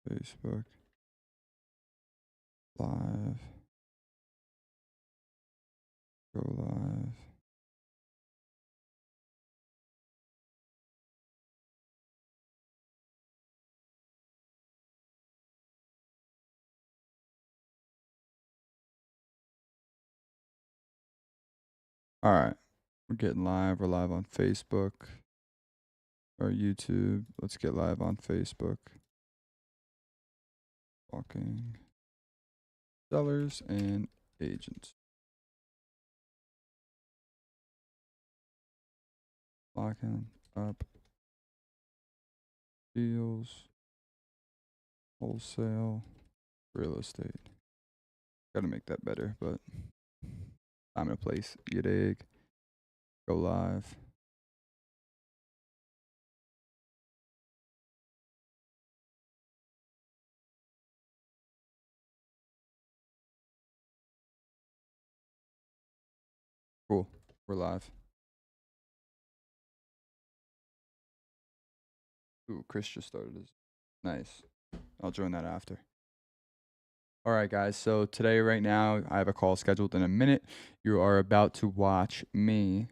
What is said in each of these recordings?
Facebook Live. Go live. All right. We're getting live. We're live on Facebook or YouTube. Let's get live on Facebook. Walking sellers and agents. Locking up deals. Wholesale. Real estate. Gotta make that better, but time and place. Get egg. Go live. Cool. We're live. Ooh, Chris just started his. Nice. I'll join that after. All right, guys. So today, right now, I have a call scheduled in a minute. You are about to watch me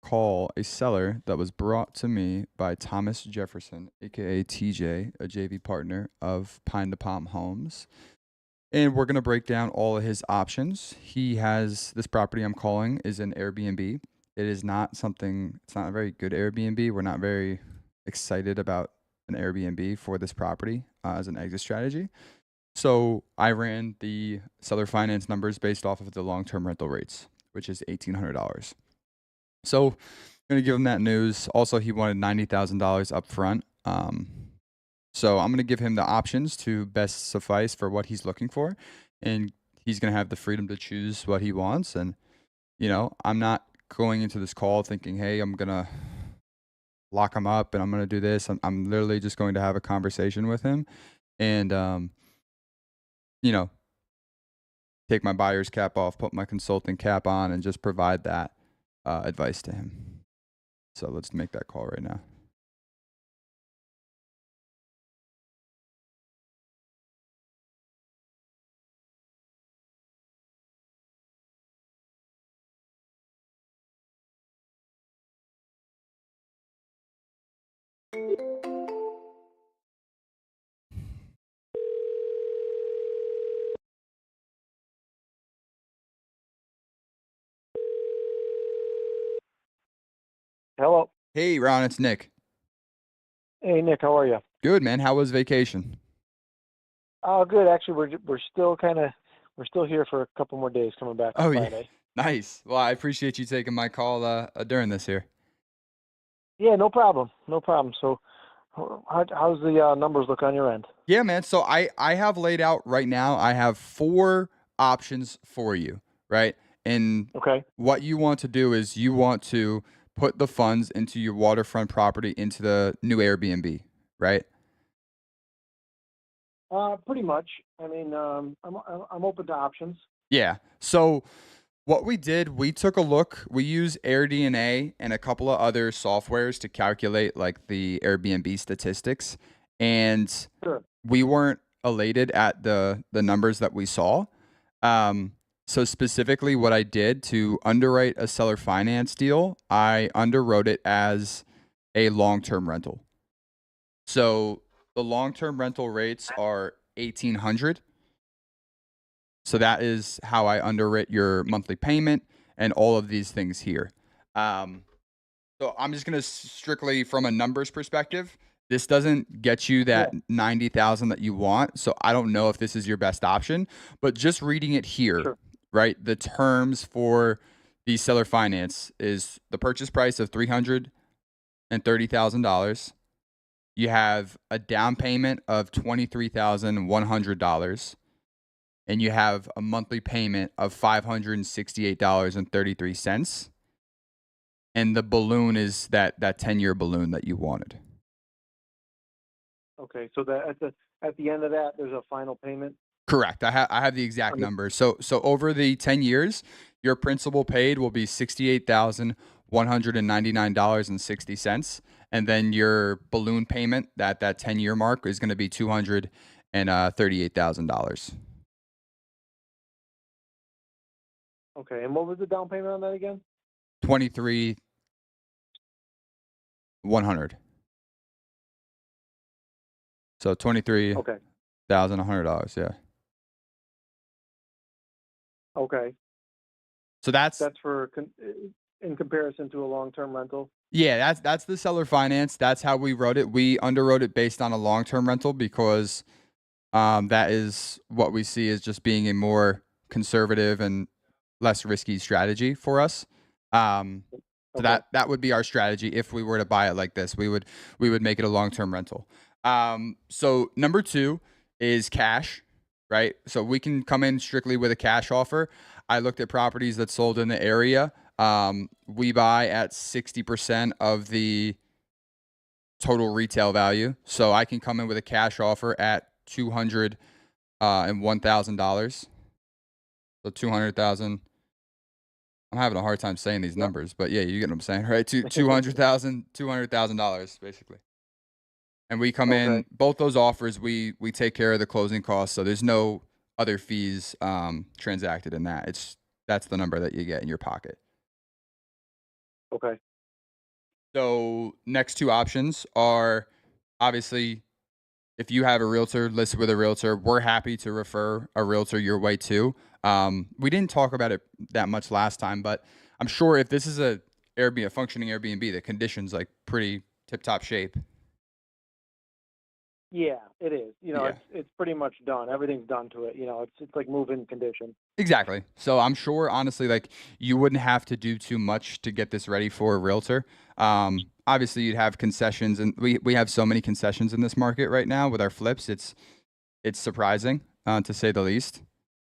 call a seller that was brought to me by Thomas Jefferson, aka TJ, a JV partner of Pine to Palm Homes. And we're going to break down all of his options. He has this property I'm calling is an Airbnb. It is not something, it's not a very good Airbnb. We're not very excited about an Airbnb for this property as an exit strategy. So I ran the seller finance numbers based off of the long-term rental rates, which is $1,800. So I'm going to give him that news. Also, he wanted $90,000 up front. So I'm going to give him the options to best suffice for what he's looking for. And he's going to have the freedom to choose what he wants. And, you know, I'm not going into this call thinking, hey, I'm going to lock him up and I'm going to do this. I'm literally just going to have a conversation with him and, you know, take my buyer's cap off, put my consulting cap on, and just provide that advice to him. So let's make that call right now. Hello. Hey, Ron, it's Nick. Hey, Nick. How are you? Good, man. How was vacation? Oh, good. Actually, we're still we're still here for a couple more days, coming back on Oh, yeah. Friday. Nice. Well, I appreciate you taking my call during this here. Yeah, no problem. No problem. So, how's the numbers look on your end? Yeah, man. So I have laid out right now, I have 4 options for you, right? And Okay. what you want to do is you want to put the funds into your waterfront property into the new Airbnb, right? Pretty much. I mean, I'm open to options. Yeah. So what we did, we took a look. We use AirDNA and a couple of other softwares to calculate like the Airbnb statistics, and Sure. we weren't elated at the numbers that we saw. So specifically, what I did to underwrite a seller finance deal, I underwrote it as a long-term rental. So the long-term rental rates are 1,800. So that is how I underwrite your monthly payment and all of these things here. Um, so I'm just gonna strictly from a numbers perspective. This doesn't get you Yeah. that 90,000 that you want. So I don't know if this is your best option, but just reading it here, Sure. right? The terms for the seller finance is the purchase price of $330,000. You have a down payment of $23,100 and you have a monthly payment of $568.33. And the balloon is that 10-year balloon that you wanted. Okay. So that at the end of that, there's a final payment. Correct. I have the exact Under- number. So over the 10 years, your principal paid will be $68,199.60, and then your balloon payment that 10-year mark is going to be and $38,000. Okay. And what was the down payment on that again? 23,100. So Okay. $23,100. Yeah. Okay. So that's in comparison to a long-term rental. yeah, that's the seller finance. That's how we wrote it. We underwrote it based on a long-term rental because that is what we see as just being a more conservative and less risky strategy for us. So Okay. that would be our strategy if we were to buy it like this. We would make it a long-term rental. So number 2 is cash, right? So we can come in strictly with a cash offer. I looked at properties that sold in the area. We buy at 60% of the total retail value. So I can come in with a cash offer at $201,000. So 200,000. I'm having a hard time saying these Yep. numbers, but yeah, you get what I'm saying, right? $200,000 basically. And we come Okay. in both those offers. We take care of the closing costs, so there's no other fees transacted in that. That's the number that you get in your pocket. Okay. So next 2 options are obviously if you have a realtor listed with a realtor, we're happy to refer a realtor your way too. We didn't talk about it that much last time, but I'm sure if this is a functioning Airbnb, the conditions like pretty tip top shape. Yeah, it is. Yeah, It's pretty much done. Everything's done to it. It's like move-in condition. exactly. So I'm sure, honestly, like you wouldn't have to do too much to get this ready for a realtor. Obviously, you'd have concessions, and we have so many concessions in this market right now with our flips. It's surprising to say the least,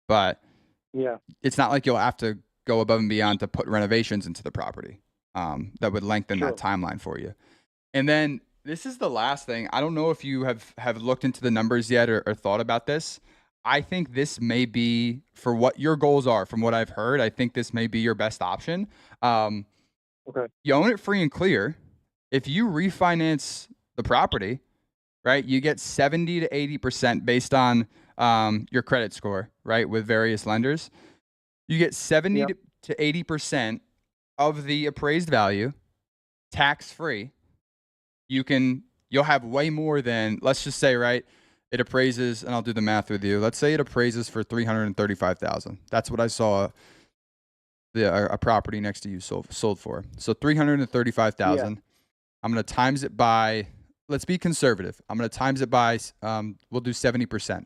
but Yeah. it's not like you'll have to go above and beyond to put renovations into the property. That would lengthen that Sure. timeline for you. And then this is the last thing. I don't know if you have looked into the numbers yet or thought about this. I think this may be for what your goals are. From what I've heard, I think this may be your best option. Um, Okay. you own it free and clear. If you refinance the property, right, you get 70 to 80% based on your credit score, right, with various lenders. You get 70 Yep. to 80% of the appraised value tax free. You'll have way more than, let's just say, right, it appraises, and I'll do the math with you. Let's say it appraises for 335,000. That's what I saw a property next to you sold for. So 335,000. Yeah. I'm going to times it by, let's be conservative. I'm going to times it by we'll do 70%.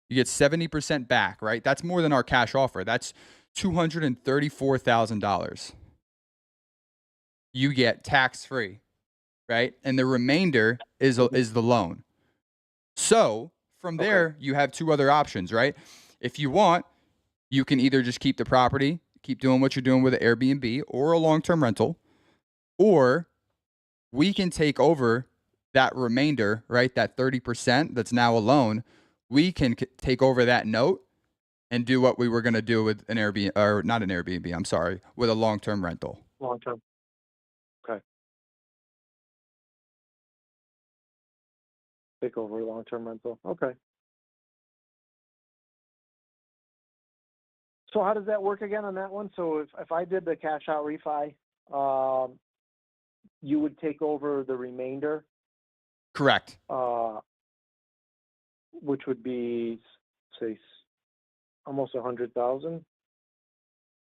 You get 70% back, right? That's more than our cash offer. That's $234,000. You get tax free, right? And the remainder is the loan. So from Okay. there, you have 2 other options, right? If you want, you can either just keep the property, keep doing what you're doing with an Airbnb or a long-term rental, or we can take over that remainder, right? That 30% that's now a loan. We can take over that note and do what we were going to do with an Airbnb, or not an Airbnb, I'm sorry, with a long-term rental. Long term. Okay. Take over long-term rental. Okay. So how does that work again on that one? So if I did the cash out refi, you would take over the remainder, Correct. which would be say almost 100,000.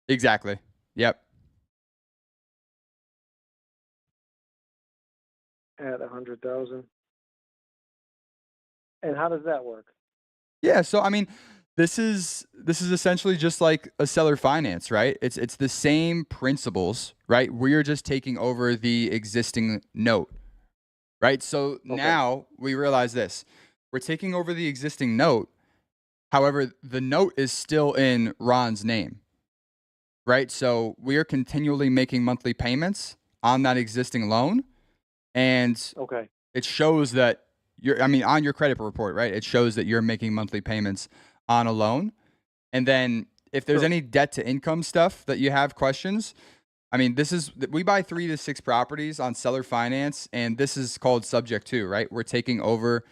Exactly. Yep. At 100,000. And how does that work? Yeah, so I mean, this is essentially just like a seller finance, right? It's the same principles, right? We're just taking over the existing note, right? So Okay. now we realize this. We're taking over the existing note. However, the note is still in Ron's name, right? So we are continually making monthly payments on that existing loan, and Okay. it shows that on your credit report, right? It shows that you're making monthly payments on a loan. And then if there's Sure. any debt to income stuff that you have questions, we buy 3 to 6 properties on seller finance, and this is called subject to, right? We're taking over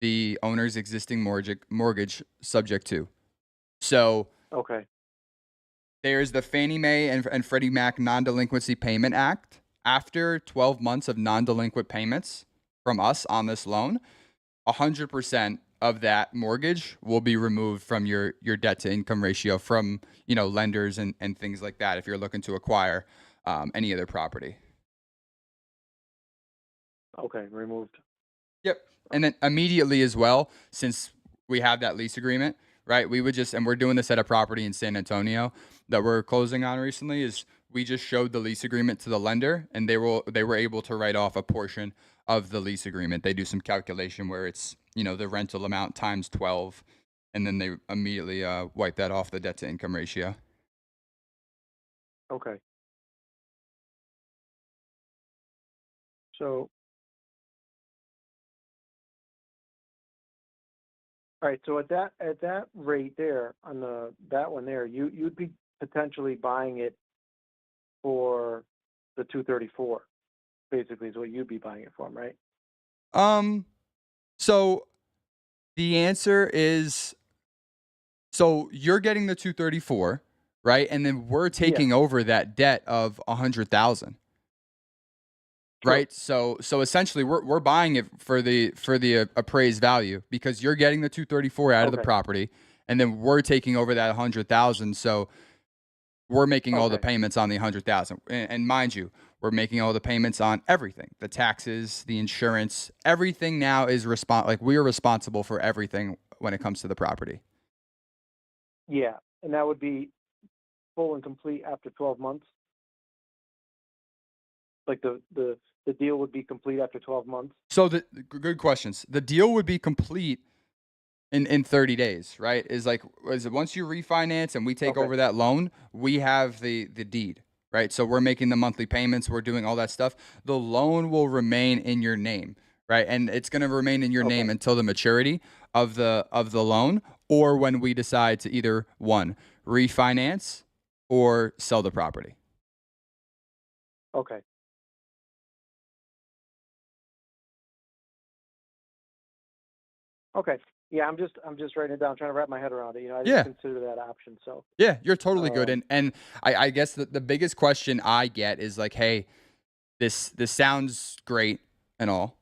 the owner's existing mortgage subject to. So Okay. there's the Fannie Mae and Freddie Mac Non-Delinquency Payment Act. After 12 months of non-delinquent payments from us on this loan, 100% of that mortgage will be removed from your debt to income ratio from, lenders and things like that if you're looking to acquire any other property. Okay. Removed. Yep. And then immediately as well, since we have that lease agreement, right? We would just, and we're doing this at a property in San Antonio that we're closing on recently, is we just showed the lease agreement to the lender and they were able to write off a portion of the lease agreement. They do some calculation where it's, the rental amount times 12, and then they immediately wipe that off the debt to income ratio. Okay. So, all right. So at that rate there on that one there, you'd be potentially buying it for the 234. Basically, is what you'd be buying it from, right? Um, so the answer is, so you're getting the 234, right? And then we're Yeah. taking over that debt of 100,000. True. Right? So essentially we're buying it for the appraised value because you're getting the 234 out of the Okay. property and then we're taking over that 100,000. So we're making all the Okay. payments on the 100,000. And mind you, we're making all the payments on everything. The taxes, the insurance, everything now is like we are responsible for everything when it comes to the property. Yeah. And that would be full and complete after 12 months. Like the deal would be complete after 12 months. So good questions. The deal would be complete in 30 days, right? Is it once you refinance and we take Okay. over that loan, we have the deed, right? So we're making the monthly payments, we're doing all that stuff. The loan will remain in your name, right? And it's going to remain in your name Okay. until the maturity of the loan or when we decide to either one, refinance or sell the property. Okay. Okay. Yeah, I'm just writing it down, trying to wrap my head around it. I didn't Yeah. consider that option. So, Yeah, you're totally good. um, And I guess the biggest question I get is like, hey, this sounds great and all,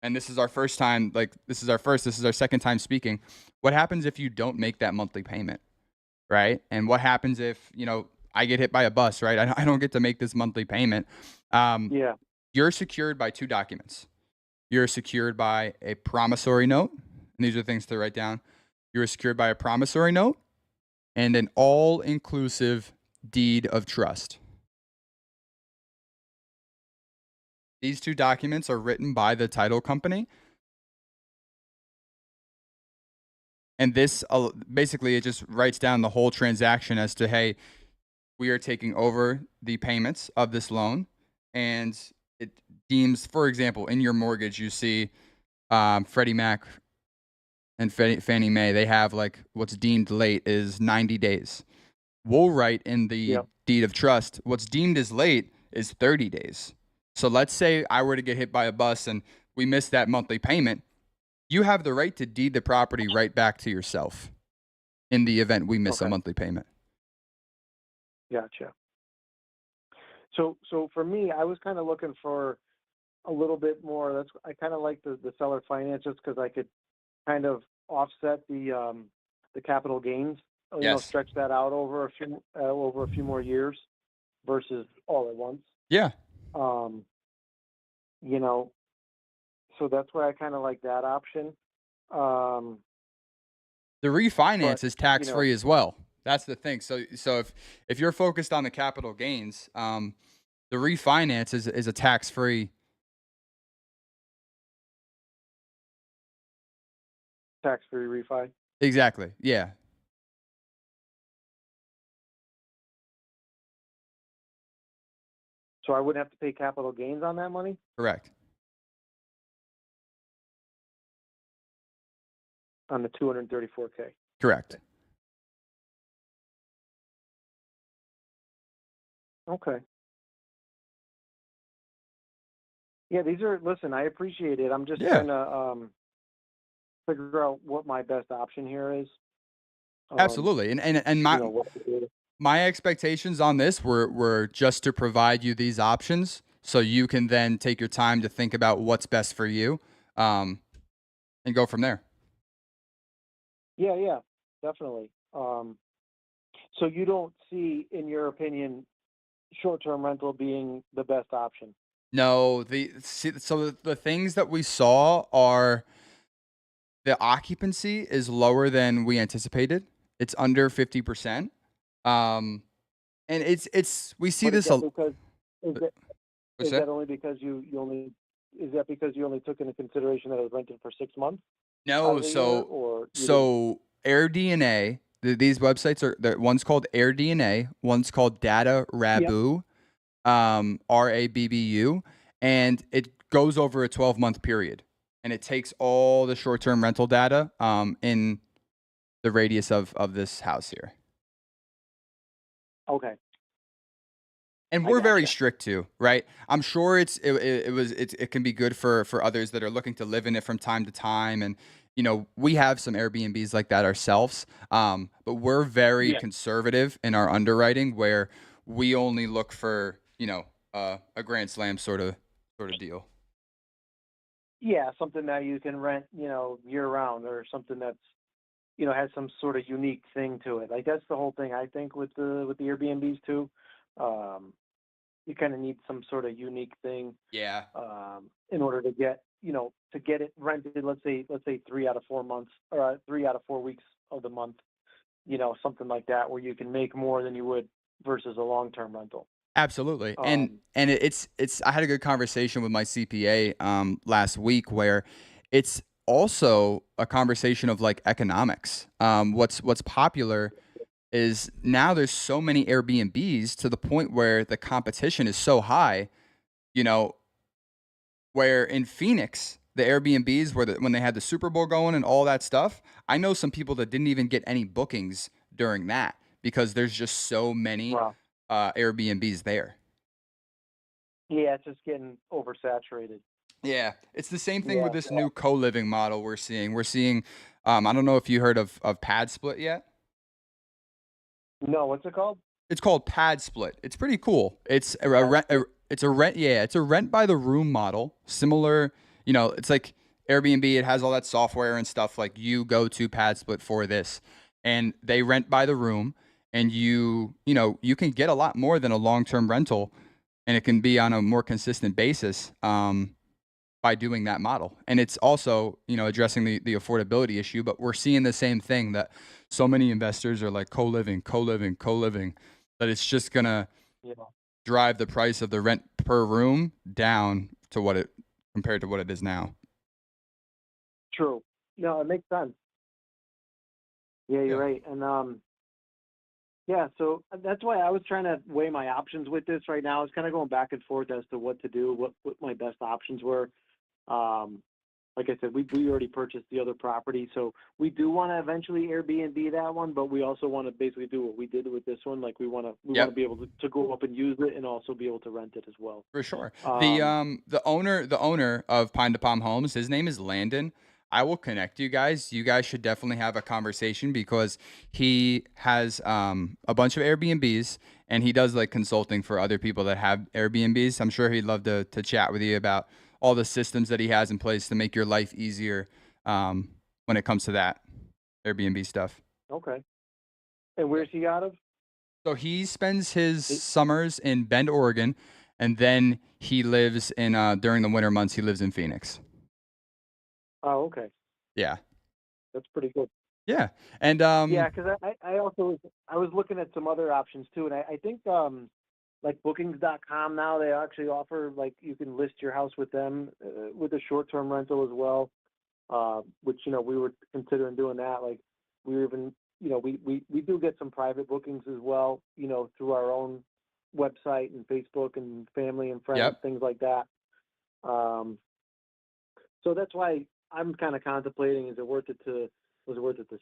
and this is our second time speaking. What happens if you don't make that monthly payment, right? And what happens if I get hit by a bus, right? I don't get to make this monthly payment. um, yeah. you're secured by two documents. You're secured by a promissory note, and these are things to write down. You're secured by a promissory note and an all-inclusive deed of trust. These two documents are written by the title company. And this basically it just writes down the whole transaction as to, hey, we are taking over the payments of this loan, and it deems, for example, in your mortgage, you see Freddie Mac and Fannie Mae. They have like what's deemed late is 90 days. We'll write in the Yeah. deed of trust what's deemed as late is 30 days. So let's say I were to get hit by a bus and we missed that monthly payment. You have the right to deed the property right back to yourself in the event we miss a Okay. monthly payment. Gotcha. So for me, I was kind of looking for a little bit more. I kind of like the seller finance just because I could kind of offset the capital gains. Yes. Stretch that out over a few more years versus all at once. Yeah. Um, you know, so that's why I kind of like that option. Um, The but refinance is you tax know, free as well. That's the thing. So if you're focused on the capital gains, the refinance is a tax free. tax-free refi. Exactly. Yeah. So I wouldn't have to pay capital gains on that money Correct. on the 234K. Correct. Okay. Yeah, listen, I appreciate it. I'm just Yeah. trying to figure out what my best option here is. Um, Absolutely. And you my know, what to do. my expectations on this were just to provide you these options so you can then take your time to think about what's best for you, um, and go from there. Yeah, yeah, definitely. So you don't see, in your opinion, short-term rental being the best option? No, the things that we saw are the occupancy is lower than we anticipated. It's under 50%. Um, and it's we see But is this that a because is that what's is that? that only because you only is that because you only took into consideration that it was rented for 6 months out No, of the year, so or you didn't? so AirDNA, these websites one's called AirDNA, one's called Data Yep. Rabu, RABBU, and it goes over a 12-month period, and it takes all the short-term rental data in the radius of this house here. Okay, And I we're very gotcha. strict too, right? I'm sure it can be good for others that are looking to live in it from time to time, and we have some Airbnbs like that ourselves, but we're very Yeah. conservative in our underwriting, where we only look for a grand slam sort of deal. Yeah, something that you can rent, year round, or something that's, has some sort of unique thing to it. Like that's the whole thing I think with the Airbnbs too. Um, you kind of need some sort of unique thing Yeah, in order to get it rented. Let's say 3 out of 4 months, or 3 out of 4 weeks of the month. Something like that, where you can make more than you would versus a long-term rental. absolutely. And Um, and it's I had a good conversation with my CPA last week, where it's also a conversation of like economics. What's popular is now there's so many Airbnbs to the point where the competition is so high, you know, where in Phoenix, the Airbnbs when they had the Super Bowl going and all that stuff, I know some people that didn't even get any bookings during that because there's just so many well, Airbnbs there. yeah, it's just getting oversaturated. Yeah, it's the same thing with Yeah. this new co-living model we're seeing. I don't know if you heard of Pad Split yet. No, what's it called? It's called Pad Split. It's pretty cool. Pad split. It's a rent. Yeah, it's a rent by the room model. Similar, it's like Airbnb. It has all that software and stuff. Like you go to Pad Split for this, and they rent by the room, and you can get a lot more than a long term rental, and it can be on a more consistent basis. By doing that model. And it's also, addressing the affordability issue, but we're seeing the same thing that so many investors are like co-living, co-living, co-living, that it's just going to Yeah. drive the price of the rent per room down to what it compared to what it is now. True. No, it makes sense. Yeah, you're Yeah. right. And yeah, so that's why I was trying to weigh my options with this right now. I was kind of going back and forth as to what to do, what my best options were. Um, like I said, we already purchased the other property, so we do want to eventually Airbnb that one, but we also want to basically do what we did with this one. Like we want to Yep. be able to go up and use it, and also be able to rent it as well. For sure. The Um, um the owner of Pine to Palm Homes, his name is Landon. I will connect you guys. You guys should definitely have a conversation because he has a bunch of Airbnbs and he does like consulting for other people that have Airbnbs. I'm sure he'd love to chat with you about all the systems that he has in place to make your life easier when it comes to that Airbnb stuff. okay. And Yeah. where's he out of? So he spends his He- summers in Bend, Oregon, and then he lives in during the winter months he lives in Phoenix. Oh, okay. Yeah. That's pretty good. Yeah. And Yeah, because I also I was looking at some other options too, and I think like Bookings.com now, they actually offer, like, you can list your house with them with a short-term rental as well. Which, we were considering doing that. Like, we were even, we do get some private bookings as well, through our own website and Facebook and family and friends, yep. things like that. Um, so that's why I'm kind of contemplating: was it worth it to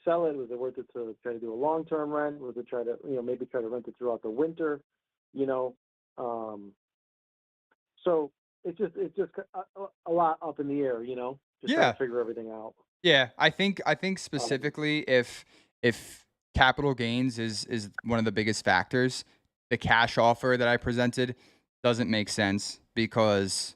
sell it? Was it worth it to try to do a long-term rent? Was it try to, maybe try to rent it throughout the winter? You know, um, so it's just a lot up in the air. just trying Yeah. to figure everything out. Yeah, I think Um, specifically if capital gains is one of the biggest factors, the cash offer that I presented doesn't make sense because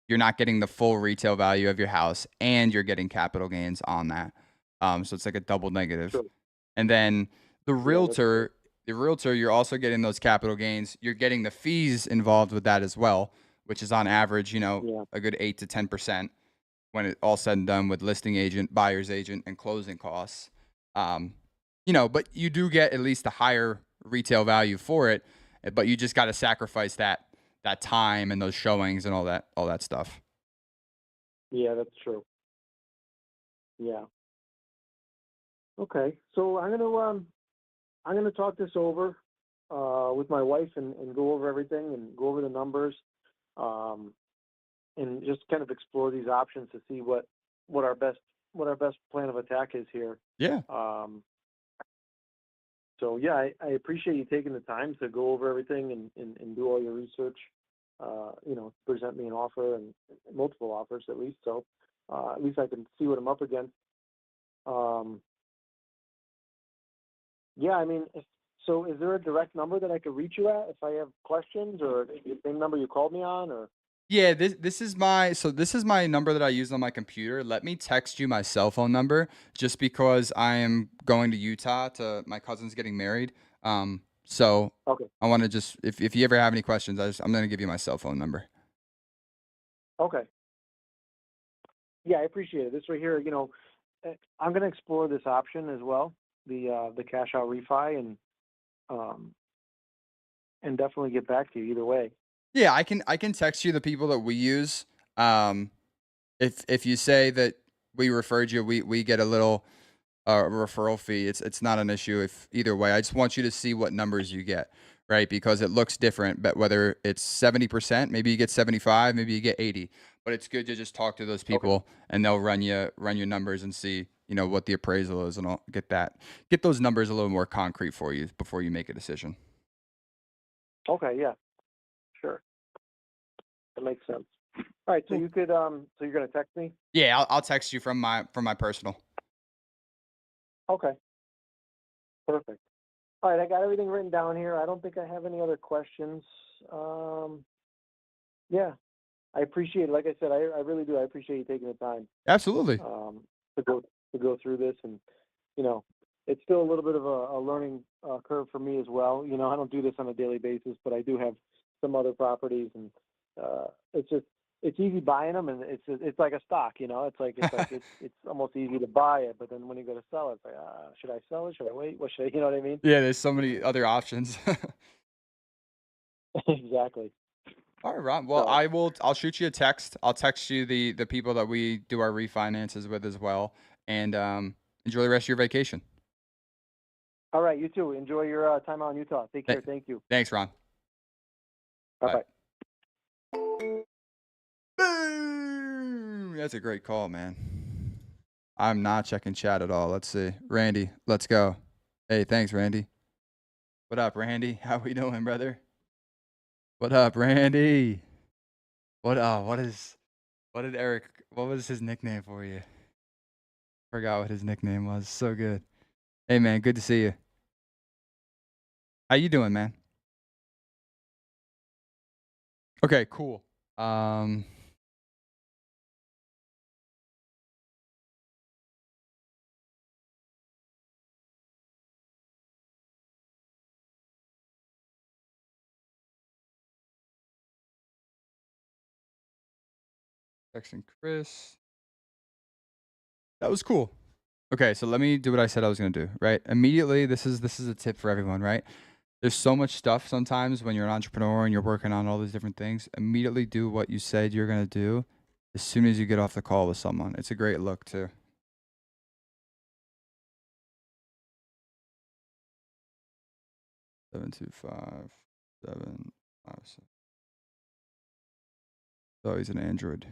you're not getting the full retail value of your house and you're getting capital gains on that. So it's like a double negative. true. And then the Yeah, that's true. realtor, you're also getting those capital gains. You're getting the fees involved with that as well, which is on average, Yeah. a good 8 to 10% when it all said and done with listing agent, buyer's agent, and closing costs. Um, but you do get at least a higher retail value for it, but you just got to sacrifice that time and those showings and all that stuff. Yeah, that's true. Yeah. Okay. So I'm gonna talk this over with my wife and go over everything and go over the numbers, um, and just kind of explore these options to see what our best what our best plan of attack is here. Yeah, Um, so yeah, I appreciate you taking the time to go over everything and do all your research. Present me an offer and multiple offers at least. So at least I can see what I'm up against. Um, Yeah, I mean, so is there a direct number that I could reach you at if I have questions, or the same number you called me on, or? yeah. This is my number that I use on my computer. Let me text you my cell phone number just because I am going to Utah to my cousin's getting married. So Okay, I want to just if you ever have any questions, I'm gonna give you my cell phone number. okay. Yeah, I appreciate it. This right here, I'm going to explore this option as well, the cash out refi, um, and definitely get back to you either way. Yeah, I can text you the people that we use. Um, if you say that we referred you, we get a little referral fee. It's not an issue if either way. I just want you to see what numbers you get, right? Because it looks different. But whether it's 70%, maybe you get 75, maybe you get 80. But it's good to just talk to those Okay. people and they'll run your numbers and see what the appraisal is and I'll get those numbers a little more concrete for you before you make a decision. Okay. Yeah. Sure. That makes sense. All right. So Cool. so you're going to text me? Yeah, I'll text you from my personal. Okay. Perfect. All right. I got everything written down here. I don't think I have any other questions. Um, yeah. I appreciate it. Like I said, I really do. I appreciate you taking the time Absolutely. um, to go through this, and you know, it's still a little bit of a learning curve for me as well. I don't do this on a daily basis, but I do have some other properties, and it's easy buying them, and it's like a stock. It's almost easy to buy it, but then when you go to sell it, it's like, should I sell it? Should I wait? What should I? You know what I mean? Yeah, there's so many other options. Exactly. All right, Ron. Well, So, I'll shoot you a text. I'll text you the people that we do our refinances with as well. And enjoy the rest of your vacation. all right, you too. Enjoy your time out in Utah. Take Th- care. Thank you. Thanks, Ron. Bye Bye. bye. Boom! That's a great call, man. I'm not checking chat at all. Let's see. Randy, let's go. Hey, thanks, Randy. What up, Randy? How we doing, brother? What up, Randy? What did Eric what was his nickname for you? Forgot what his nickname was. So good. Hey man, good to see you. How you doing, man? Okay, cool. Um, texting Chris. That was cool. Okay, so let me do what I said I was gonna do. Right, immediately. This is a tip for everyone. Right, there's so much stuff sometimes when you're an entrepreneur and you're working on all these different things. Immediately do what you said you're gonna do as soon as you get off the call with someone. It's a great look too. 725 756. Oh, he's an Android.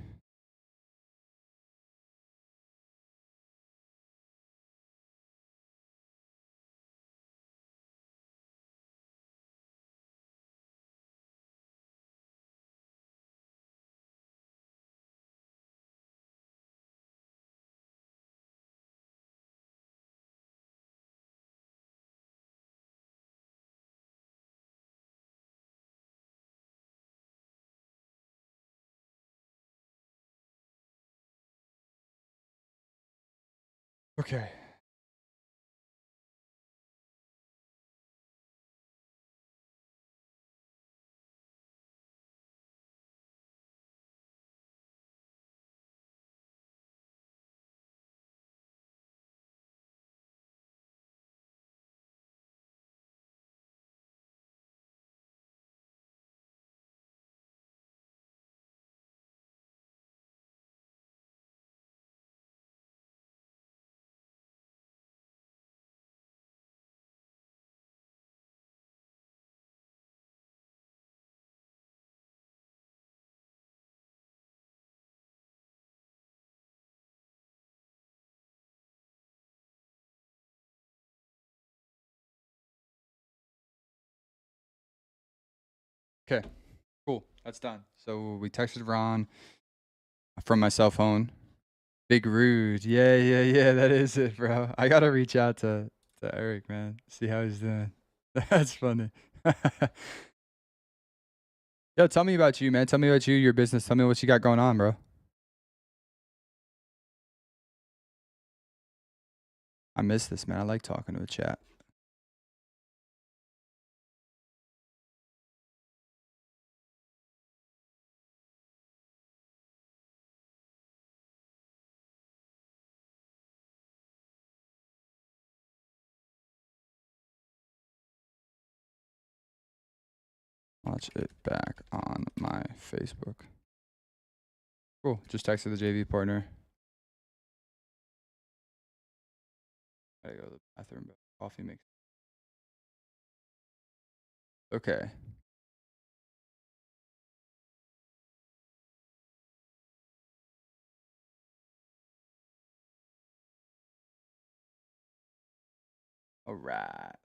Okay. Okay. Cool. That's done. So we texted Ron from my cell phone. Big Rude. Yeah, yeah, yeah. That is it, bro. I gotta reach out to Eric, man. See how he's doing. That's funny. Yo, tell me about you, man. Tell me about you, your business. Tell me what you got going on, bro. I miss this, man. I like talking to the chat. Watch it back on my Facebook. Cool. Just texted the JV partner. Gotta go to the bathroom, but coffee makes. Okay. All right.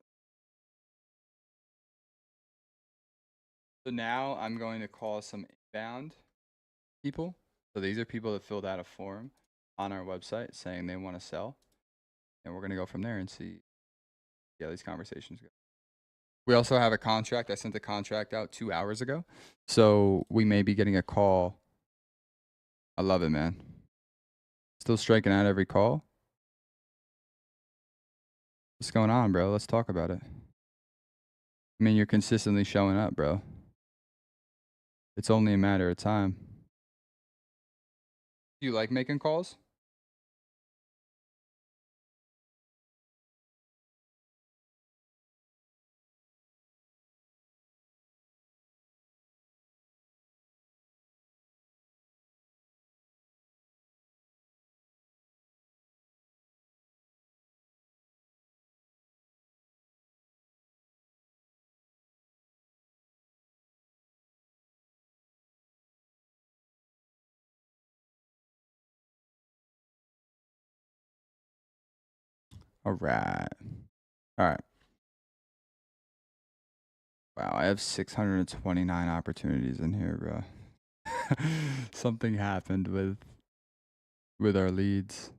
So now I'm going to call some inbound people. So these are people that filled out a form on our website saying they want to sell. And we're going to go from there and see how these conversations go. We also have a contract. I sent the contract out 2 hours ago. So we may be getting a call. I love it, man. Still striking out every call. What's going on, bro? Let's talk about it. I mean, you're consistently showing up, bro. It's only a matter of time. Do you like making calls? All right. All right. Wow, I have 629 opportunities in here, bro. Something happened with our leads.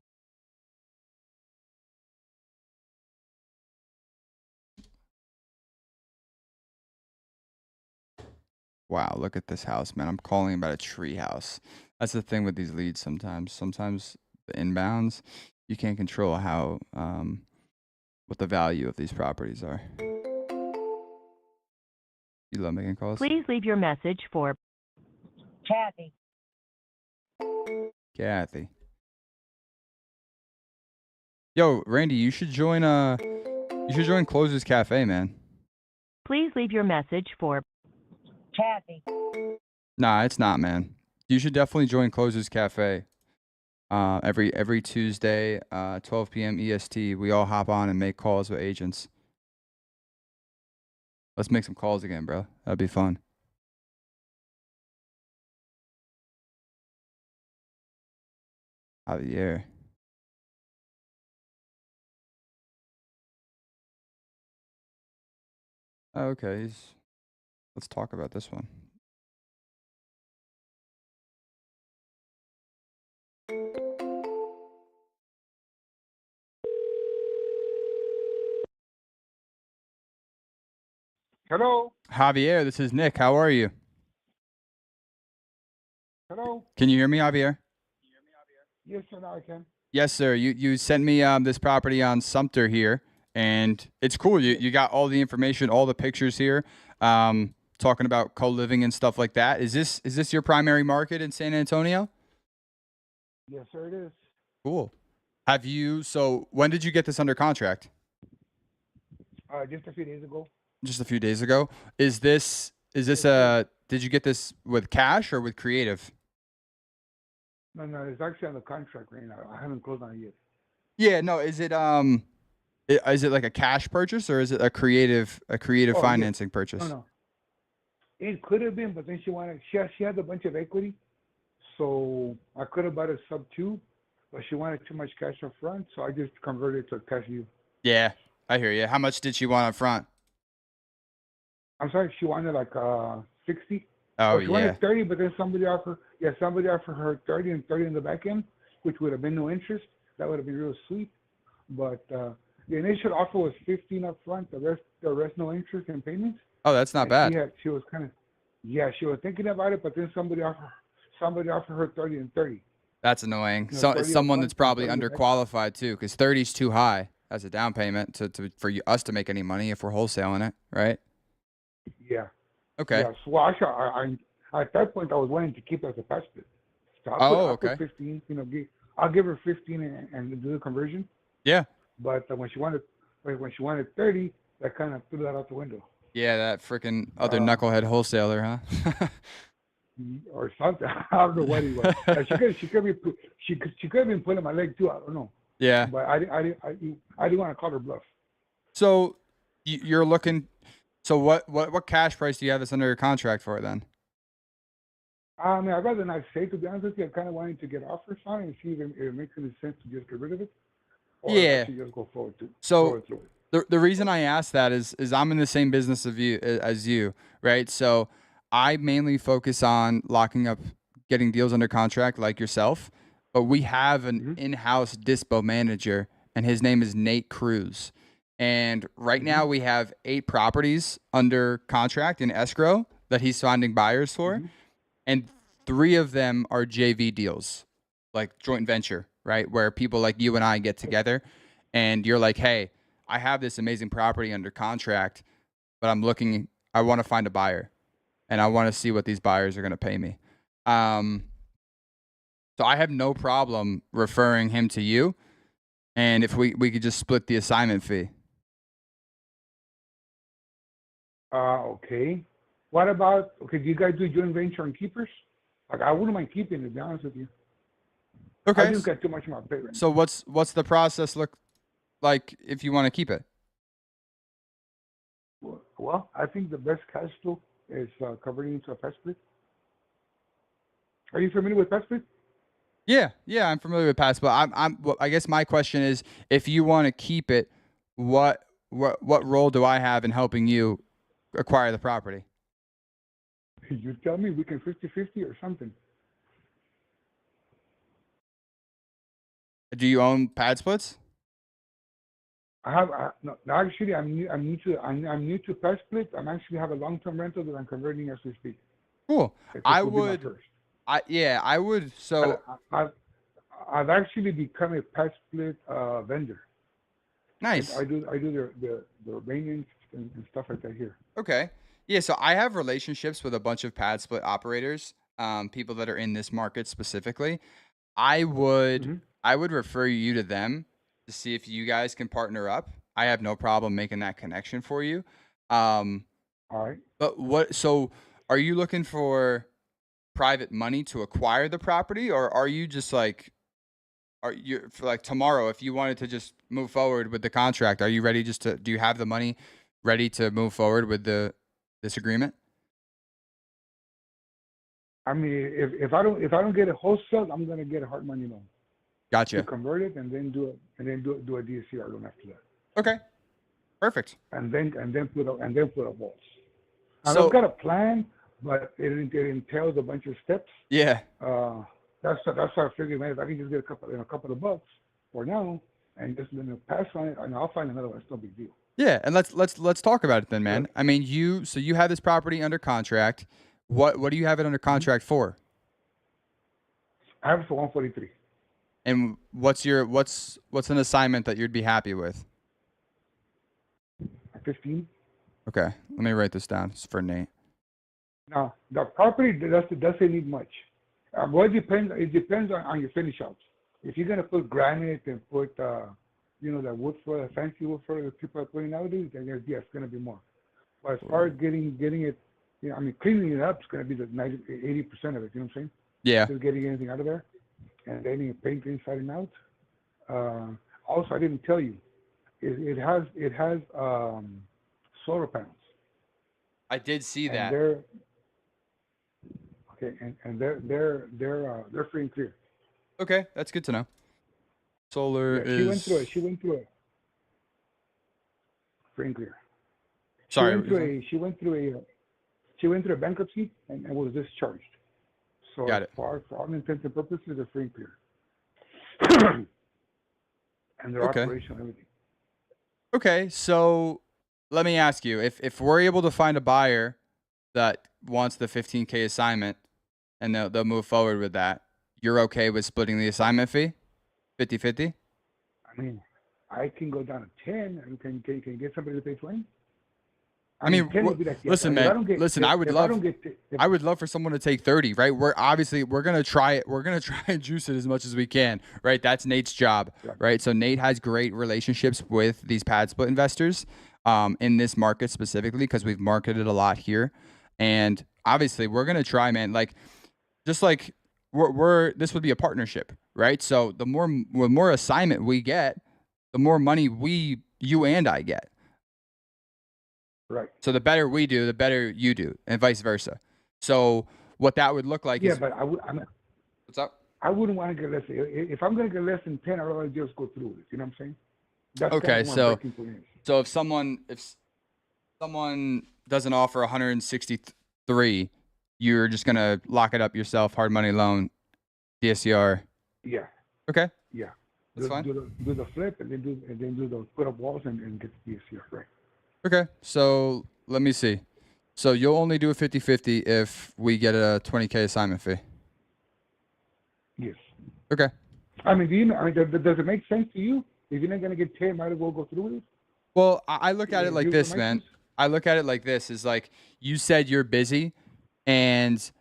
Wow, look at this house, man. I'm calling about a tree house. That's the thing with these leads sometimes. Sometimes the inbounds, you can't control how what the value of these properties are. You love making calls? Please leave your message for Kathy. Kathy. Yo, Randy, you should join Closers Cafe, man. Please leave your message for Kathy. Nah, it's not, man. You should definitely join Closers Cafe. Every Tuesday, 12 p.m. EST, we all hop on and make calls with agents. Let's make some calls again, bro. That'd be fun. Javier. Oh, okay, let's talk about this one. Hello? Javier, this is Nick. How are you? Hello? Can you hear me, Javier? Yes, sir, I can. Yes, sir. You sent me this property on Sumter here, and it's cool. You got all the information, all the pictures here, talking about co-living and stuff like that. Is this your primary market in San Antonio? Yes, sir, it is. Cool. So when did you get this under contract? Just a few days ago. Just a few days ago. Is this did you get this with cash or with creative? No, it's actually on the contract right now. I haven't closed on it yet. Yeah, no, is it like a cash purchase or is it a creative Oh, yeah. financing No, purchase? no. It could have been, but then she had a bunch of equity, so I could have bought a sub two, but she wanted too much cash up front, so I just converted it to cash view. Yeah, I hear you. How much did she want up front? I'm sorry, she wanted like 60. Oh She yeah. wanted 30, but then somebody offered her 30 and 30 in the back end, which would have been no interest. That would have been real sweet. But the initial offer was 15 up front, the rest no interest in payments. Oh, that's not And bad. she was kind of, yeah, she was thinking about it, but then somebody offered her 30 and 30. That's annoying. You know, So 30 it's up someone front that's and probably 30 in the back. underqualified too, because 30 is too high as a down payment for us to make any money if we're wholesaling it, right? Yeah. Okay. Yeah. So actually, I at that point I was wanting to keep it as a pass bid. So Oh, I put okay. 15. I'll give her 15 and do the conversion. Yeah. But when she wanted 30, that kind of threw that out the window. Yeah, that freaking other Uh, knucklehead wholesaler, huh? or something. I don't know what he was. She could have been pulling my leg too. I don't know. Yeah. But I didn't want to call her bluff. So you're looking. So what cash price do you have this under contract for then? I mean, I'd rather not say, to be honest with you. I kind of wanted to get offers on it and see if it makes any sense to just get rid of it, or Yeah. actually just go forward So through it. the reason I ask that is I'm in the same business as you, right? So I mainly focus on locking up, getting deals under contract like yourself, but we have an Mhm. in-house dispo manager, and his name is Nate Cruz. And right now Mhm. we have 8 properties under contract in escrow that he's finding buyers for, Mhm. and 3 of them are JV deals, like joint venture, right? Where people like you and I get together, and you're like, hey, I have this amazing property under contract, but I want to find a buyer and I want to see what these buyers are going to pay me. Um, so I have no problem referring him to you. And if we could just split the assignment fee. Okay. What about, okay, do you guys do joint venture and keepers? Like, I wouldn't mind keeping it, to be honest with you. I Okay. just got too much on my plate right now. So what's the process look like if you want to keep it? Well, I think the best cash flow is converting into a pet split. Are you familiar with pet split? Yeah, I'm familiar with Pass, but well, I guess my question is, if you want to keep it, what role do I have in helping you acquire the property? You tell me, we can 50-50 or something. Do you own pad splits? No, actually, I'm new to pet split. I'm actually have a long-term rental that I'm converting as we speak. Cool. This I will be my would. first. I would. So I've actually become a pet split vendor. nice. I do the maintenance and stuff like that here. Okay. Yeah. So I have relationships with a bunch of pad split operators, people that are in this market specifically. I would Mhm. I would refer you to them to see if you guys can partner up. I have no problem making that connection for you. Um, All right. but so are you looking for private money to acquire the property, or are you just like, are you for like tomorrow, if you wanted to just move forward with the contract, are you ready do you have the money ready to move forward with this agreement? I mean, if I don't get a wholesale, I'm gonna get a hard money loan to Gotcha. convert it and then do a DSCR loan after that, Okay. Perfect. and then put a vaults. And So I've got a plan, but it entails a bunch of steps. yeah. That's why I figured, man, if I can just get a couple of bucks for now and just pass on it, and I'll find another one. It's no big deal. Yeah, and let's talk about it then, Sure. man. I mean, you have this property under contract. What do you have it under Mhm. contract for? I have it for 143. And what's an assignment that you'd be happy with? 15. Okay, let me write this down. It's for Nate. Now, the property doesn't need much. Well, it depends on your finish outs. If you're gonna put granite and put, the wood floor, the fancy wood floor that people are putting nowadays, then yes, it's gonna be more. But as far as getting it, cleaning it up is gonna be the 80% of it. You know what I'm saying? Yeah. Just getting anything out of there, and then paint inside and out. Also, I didn't tell you, it has solar panels. I did see And that. they're okay, and they're free and clear. Okay, that's good to know. Solar Yeah, is. She went through it. Free and clear. Sorry. She went through a bankruptcy and was discharged. So Got it. for all intents and purposes, they're free and clear. And they're Okay. operational, everything. Okay, so let me ask you, if we're able to find a buyer that wants the 15K assignment and they'll move forward with that, you're okay with splitting the assignment fee? 50-50? I mean, I can go down to 10 and can get somebody to pay 20. I mean, 10 would be like, yes. listen, If I man. don't get- Listen, if- I would if love. don't get if- I would love for someone to take 30, right? We're gonna try it. We're gonna try and juice it as much as we can, right? That's Nate's job, Yeah. right? So Nate has great relationships with these pad split investors, in this market specifically because we've marketed a lot here, and obviously we're gonna try, man. Like, just like we're this would be a partnership, right? So the more assignment we get, the more money you and I get. Right. So the better we do, the better you do, and vice versa. So what that would look like Yeah, is but what's up? I wouldn't want to get less. If I'm going to get less than 10, I'd rather just go through it. You know what I'm saying? That's Okay, kind of where my so breaking point is. so if someone doesn't offer 163, you're just gonna lock it up yourself, hard money loan, DSCR. Yeah. Okay, Yeah. that's fine. Do the flip and then do the put up walls and get the DSCR, right? Okay, so let me see. So you'll only do a 50-50 if we get a 20K assignment fee. Yes. Okay. Does it make sense to you? If you're not gonna get 10, might as well go through with it. Well, I look at it like Use this, the man. micros? I look at it like this: is like you said you're busy, and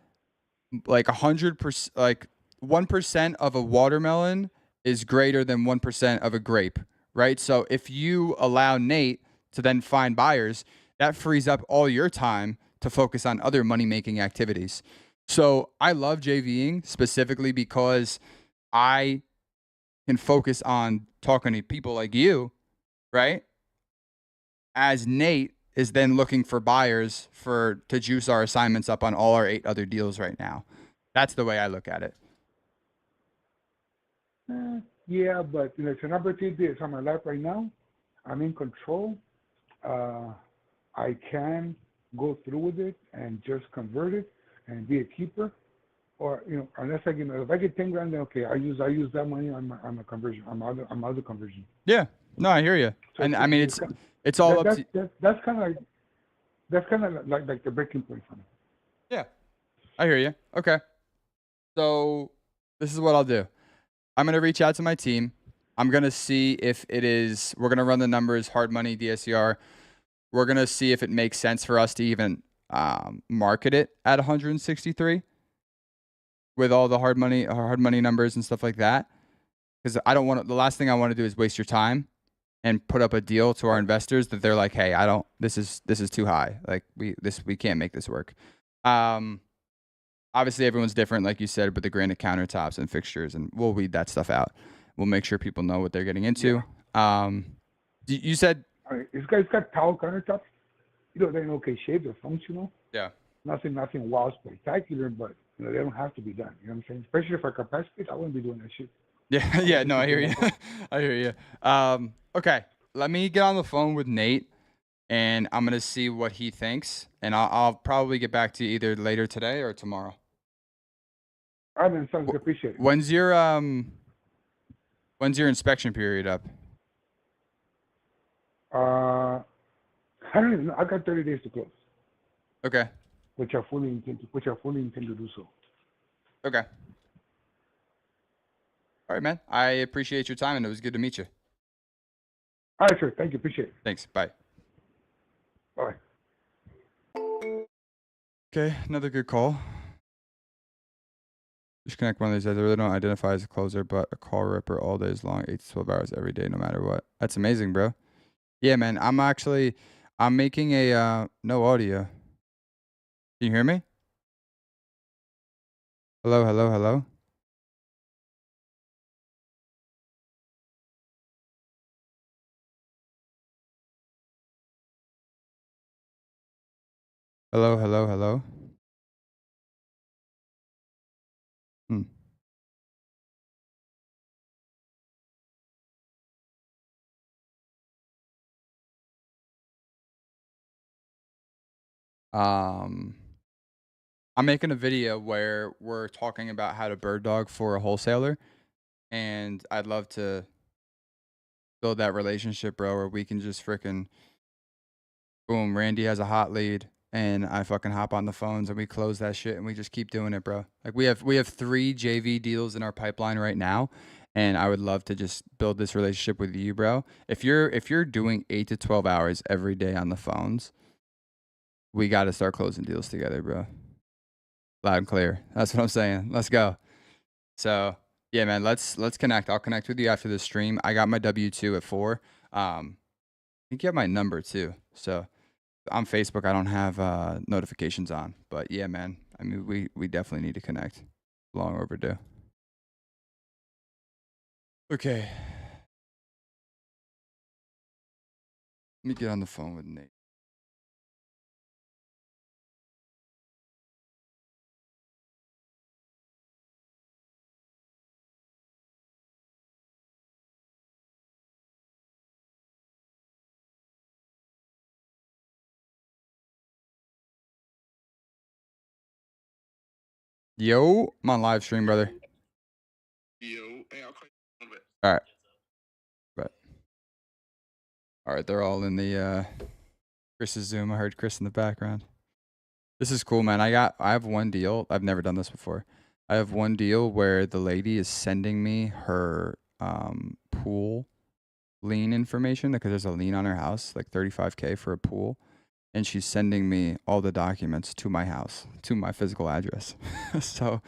like 100%, like 1% of a watermelon is greater than 1% of a grape, right? So if you allow Nate to then find buyers, that frees up all your time to focus on other money-making activities. So I love JVing specifically because I can focus on talking to people like you, right? As Nate is then looking for buyers to juice our assignments up on all our 8 other deals right now. That's the way I look at it. Yeah, but it's an opportunity. It's on my lap right now. I'm in control. I can go through with it and just convert it and be a keeper. Or unless if I get 10 grand, then okay, I use that money on my conversion, on my other conversion. Yeah, no, I hear you. So And I mean, it's all up to. That's kind of like the breaking point for me. Yeah, I hear you. Okay, so this is what I'll do. I'm gonna reach out to my team. I'm gonna see if it is. We're gonna run the numbers, hard money, DSCR. We're gonna see if it makes sense for us to even market it at 163 with all the hard money numbers and stuff like that. Because I don't want the last thing I want to do is waste your time and put up a deal to our investors that they're like, hey, this is too high. Like we can't make this work. Obviously everyone's different, like you said, with the granite countertops and fixtures, and we'll weed that stuff out. We'll make sure people know what they're getting into. Yeah. You said, all right, this guy's got towel countertops. They're in okay shape. They're functional. yeah. Nothing wow spectacular, but they don't have to be done. You know what I'm saying? Especially for capacity, I wouldn't be doing that shit. Yeah, yeah, no, I hear you. I hear you. Okay, let me get on the phone with Nate, and I'm gonna see what he thinks, and I'll probably get back to you either later today or tomorrow. All right, man, sounds good. Appreciate it. When's your inspection period up? I don't even know. I got 30 days to close, Okay. which I fully intend to do so. Okay. Okay. That's fine. All right, man. Sounds good. Appreciate it. All right. Thank you. All right, man. Sounds good. Appreciate it. Okay. All right, man. I appreciate your time, and it was good to meet you. All right, sir. Thank you. Appreciate it. Thanks. Bye. Bye. Okay, another good call. Just connect one of these guys. I really don't identify as a closer, but a call ripper all days long, 8 to 12 hours every day, no matter what. That's amazing, bro. Yeah, man. I'm making a no audio. Can you hear me? Hello, hello, hello. Hello, hello, hello. Hmm. I'm making a video where we're talking about how to bird dog for a wholesaler, and I'd love to build that relationship, bro, where we can just freaking boom, Randy has a hot lead and I fucking hop on the phones and we close that shit and we just keep doing it, bro. Like we have 3 JV deals in our pipeline right now, and I would love to just build this relationship with you, bro. If you're doing 8 to 12 hours every day on the phones, we got to start closing deals together, bro. Loud and clear. That's what I'm saying. Let's go. So, yeah, man, let's connect. I'll connect with you after the stream. I got my W2 at 4. I think you have my number too. So, on Facebook, I don't have notifications on, but yeah, man. I mean, we definitely need to connect. Long overdue. Okay. Let me get on the phone with Nate. Yo, I'm on live stream, brother. Yo, hey, I'll call you in a little bit. All right. But all right, they're all in the Chris's Zoom. I heard Chris in the background. This is cool, man. I have one deal. I've never done this before. I have one deal where the lady is sending me her pool lien information because there's a lien on her house, like $35K for a pool. And she's sending me all the documents to my house, to my physical address. So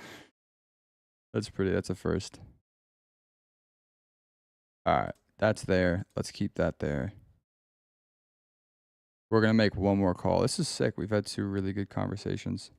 that's a first. All right, that's there. Let's keep that there. We're going to make one more call. This is sick. We've had 2 really good conversations.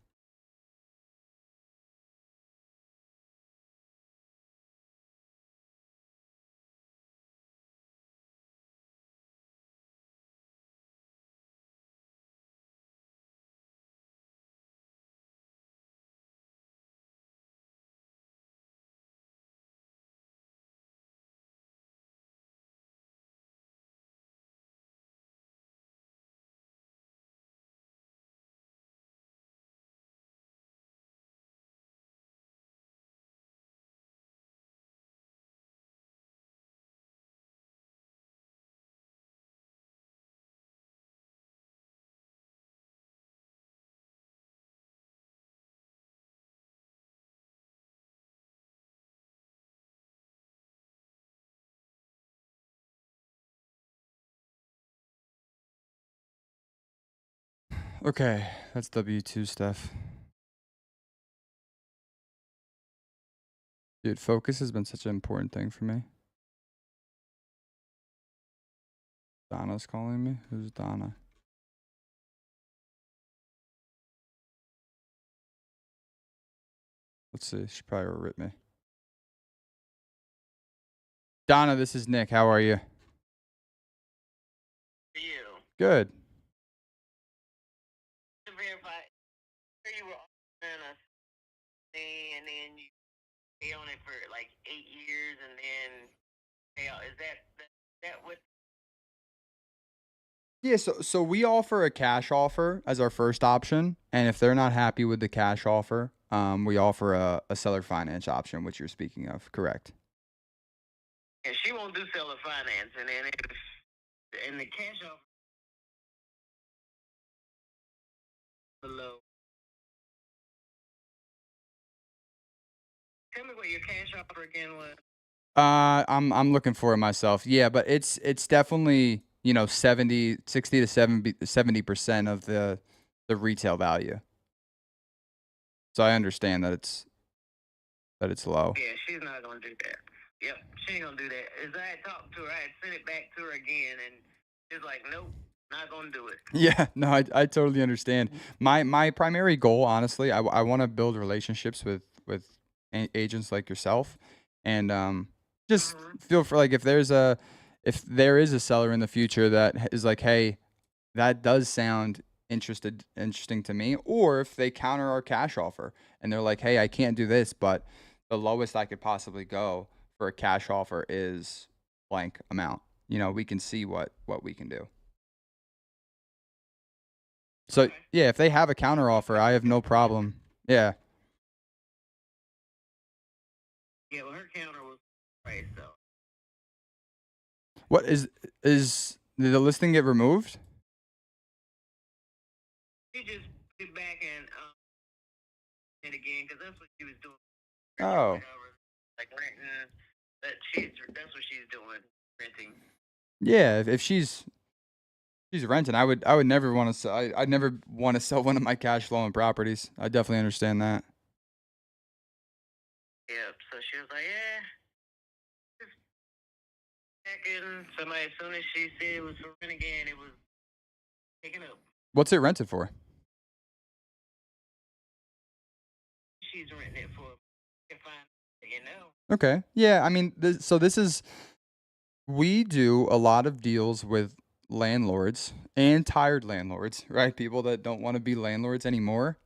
Okay, that's W2 stuff. Dude, focus has been such an important thing for me. Donna's calling me. Who's Donna? Let's see. She probably will rip me. Donna, this is Nick. How are you? You Good. to verify where you were offering a thing and then you pay on it for like 8 years and then pay out. Is that what? Yeah, so we offer a cash offer as our first option, and if they're not happy with the cash offer, we offer a seller finance option, which you're speaking of, correct? And she won't do seller finance, and then if and the cash offer below. Tell me what your cash offer again was. I'm looking for it myself. Yeah, but it's definitely, 60 to 70% of the retail value. So I understand that it's low. Yeah, she's not gonna do that. Yep, she ain't gonna do that. As I had talked to her, I had sent it back to her again, and she's like, nope, not gonna do it. Yeah, no, I totally understand. My primary goal, honestly, I want to build relationships with agents like yourself, and just Mm-hmm. feel for like if there is a seller in the future that is like, hey, that does sound interesting to me, or if they counter our cash offer and they're like, hey, I can't do this, but the lowest I could possibly go for a cash offer is blank amount. We can see what we can do. So Okay. yeah, if they have a counter offer, I have no problem. Yeah. Yeah, well, her counter was price, so What did the listing get removed? she just put it back and again, because that's what she was doing. Oh. Like renting. That's what she's doing, renting. Yeah, if she's renting, I would never want to sell. I'd never want to sell one of my cash flowing properties. I definitely understand that. Yep. So she was like, yeah. Just checking. Somebody, as soon as she said it was for rent again, it was picking up. What's it rented for? She's renting it for. If Okay. Yeah, I mean, this is we do a lot of deals with landlords and tired landlords, right? People that don't want to be landlords anymore.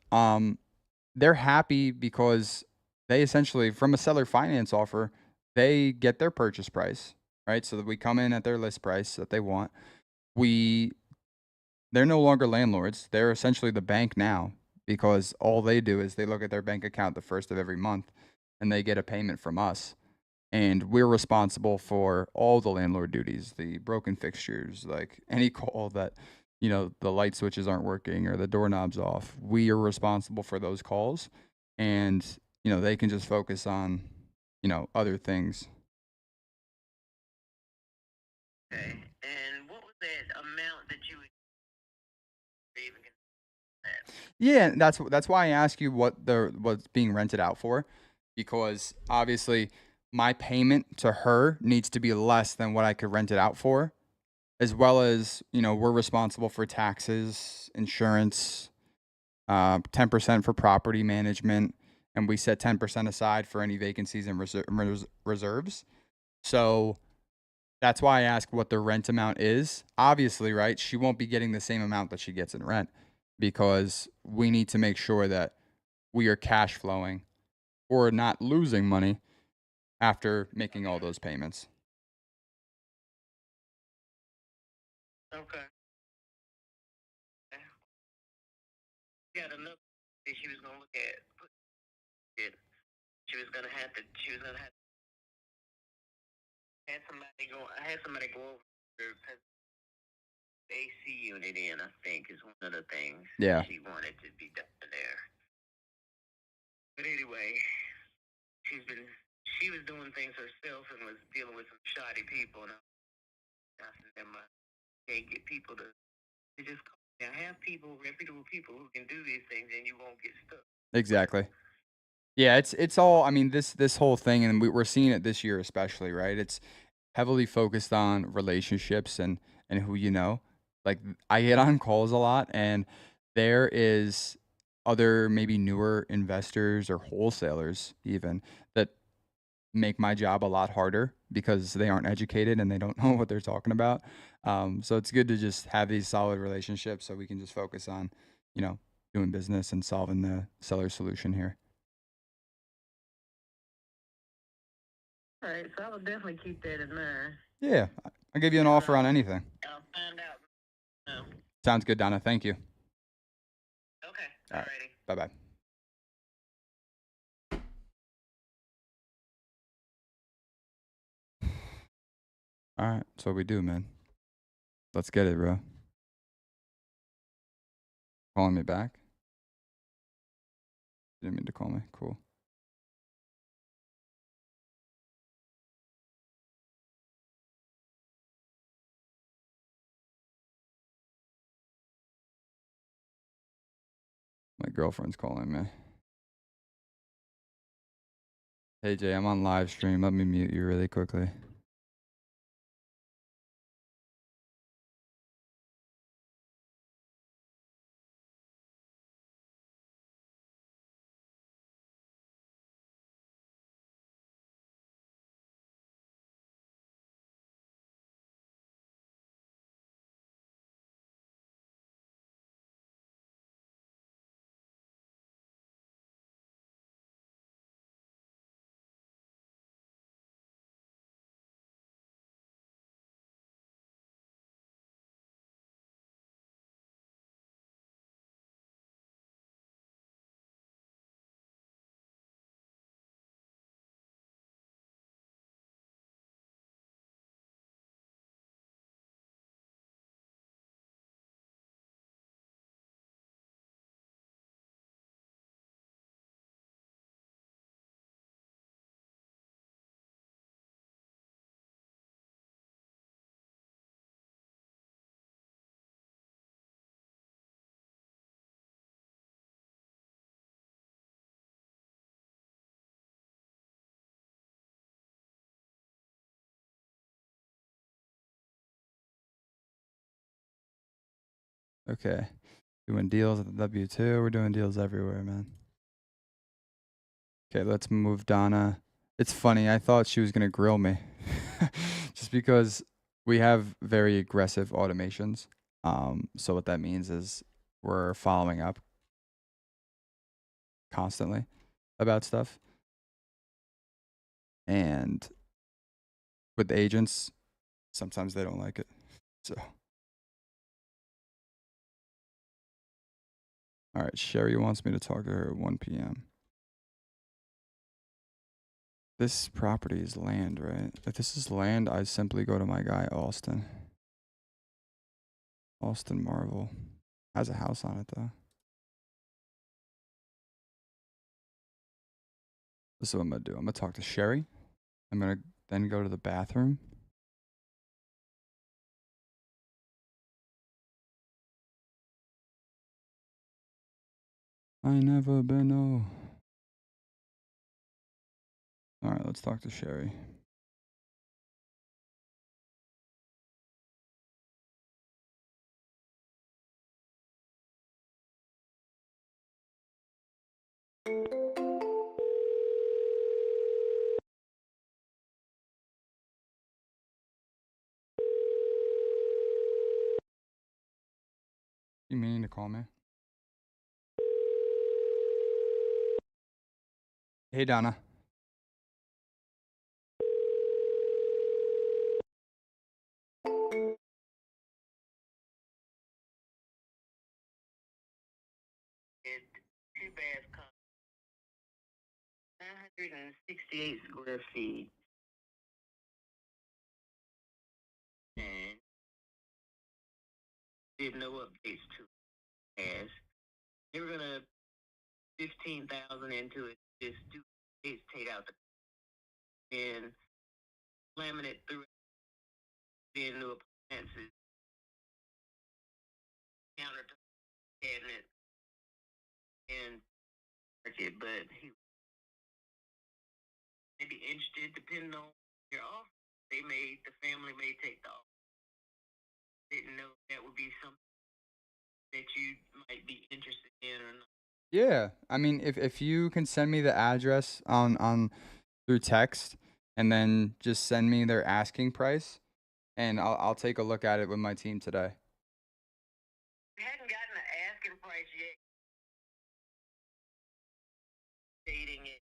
They're happy because they essentially, from a seller finance offer, they get their purchase price, right? So that we come in at their list price that they want. They're no longer landlords. They're essentially the bank now because all they do is they look at their bank account the first of every month and they get a payment from us. And we're responsible for all the landlord duties, the broken fixtures, like any call that, the light switches aren't working or the doorknob's off. We are responsible for those calls. And, they can just focus on, other things. okay. And what was that amount that you would even get that? Yeah, that's why I ask you what's being rented out for, because obviously my payment to her needs to be less than what I could rent it out for, as well as we're responsible for taxes, insurance, 10% for property management, and we set 10% aside for any vacancies and reserves. So that's why I ask what the rent amount is. Obviously, right? She won't be getting the same amount that she gets in rent because we need to make sure that we are cash flowing or not losing money after making all those payments. Okay. Got another thing she was gonna look at. It. She was gonna have to. She was gonna have. Had somebody go. I had somebody go over her AC unit in. I think is one of the things. Yeah. She wanted to be done there. But anyway, she was doing things herself and was dealing with some shoddy people. And I said, "Emma, can't get people to just call. Now have people, reputable people who can do these things, and you won't get stuck." Exactly. Yeah, it's all. I mean, this whole thing, and we're seeing it this year especially, right? It's heavily focused on relationships and who you know. Like I get on calls a lot, and there is other maybe newer investors or wholesalers even that make my job a lot harder because they aren't educated and they don't know what they're talking about. So it's good to just have these solid relationships so we can just focus on, doing business and solving the seller solution here. All right, so I will definitely keep that in mind. Yeah, I'll give you an offer on anything. I'll find out. Sounds good, Donna. Thank you. Okay. All right. Alrighty. Bye bye. All right, that's what we do, man. Let's get it, bro. Calling me back? Didn't mean to call me. Cool. girlfriend's calling me. Hey Jay, I'm on live stream. Let me mute you really quickly. Okay. Doing deals at the W2. We're doing deals everywhere, man. Okay, let's move Donna. It's funny. I thought she was going to grill me just because we have very aggressive automations. So what that means is we're following up constantly about stuff. And with agents, sometimes they don't like it. So, all right, Sherry wants me to talk to her at 1 p.m. This property is land, right? If this is land, I simply go to my guy, Austin. Austin Marvel. Has a house on it, though. This is what I'm going to do. I'm going to talk to Sherry. I'm going to then go to the bathroom. I never been, no. All right, let's talk to Sherry. You meaning to call me? Hey, Donna. It two bath 968 square feet. And did no updates to it. They were gonna 15,000 into it, just do dates, take out the and laminate through the new appliances, countertop, cabinet, and market. But he may be interested, depending on your offer. The family may take the offer. Didn't know that would be something that you might be interested in or not. Yeah, I mean, if you can send me the address on through text, and then just send me their asking price, and I'll take a look at it with my team today. We hadn't gotten an asking price yet. Stating it.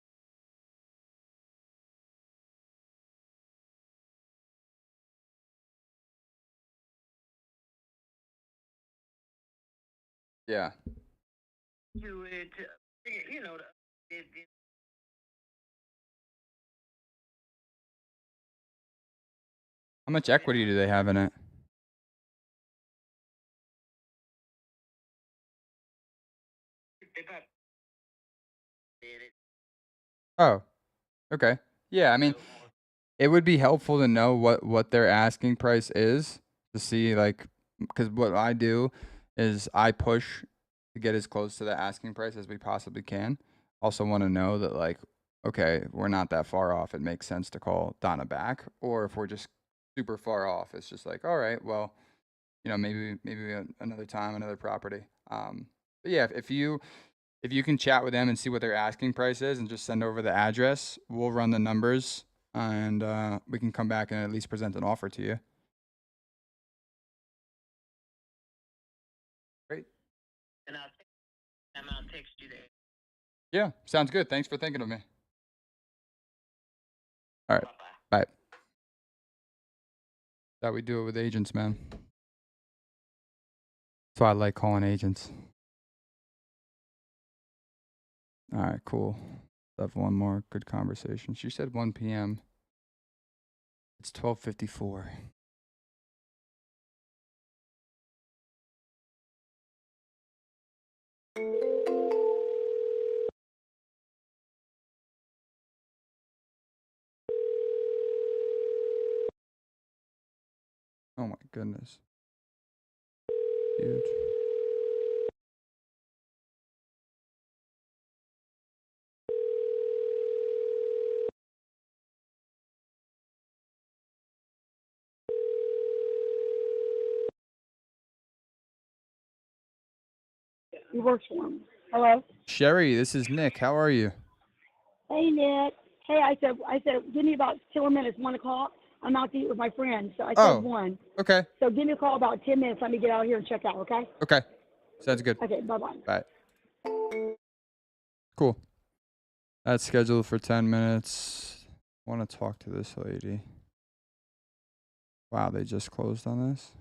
Yeah. To it, you know, How much equity do they have in it? Oh, okay. Yeah, I mean, it would be helpful to know what their asking price is to see, like, because what I do is I push to get as close to the asking price as we possibly can. Also want to know that, like, okay, we're not that far off. It makes sense to call Donna back. Or if we're just super far off, it's just like, all right, well, maybe another time, another property. But yeah, if you can chat with them and see what their asking price is and just send over the address, we'll run the numbers and we can come back and at least present an offer to you. Great. And I'll text you that. Yeah, sounds good. Thanks for thinking of me. All right. Bye-bye. Bye. That we do it with agents, man. That's why I like calling agents. All right, cool. Let's have one more good conversation. She said 1 p.m. It's 12:54. Oh my goodness. Huge. He works for him. Hello? Sherry, this is Nick. How are you? Hey, Nick. Hey, I said, give me about 2 more minutes, 1 o'clock. I'm out to eat with my friends. So I Oh. said 1. Okay. So give me a call about 10 minutes. Let me get out here and check out, okay? Okay. Sounds good. Okay, bye-bye. Bye. Cool. That's scheduled for 10 minutes. Want to talk to this lady. Wow, they just closed on this.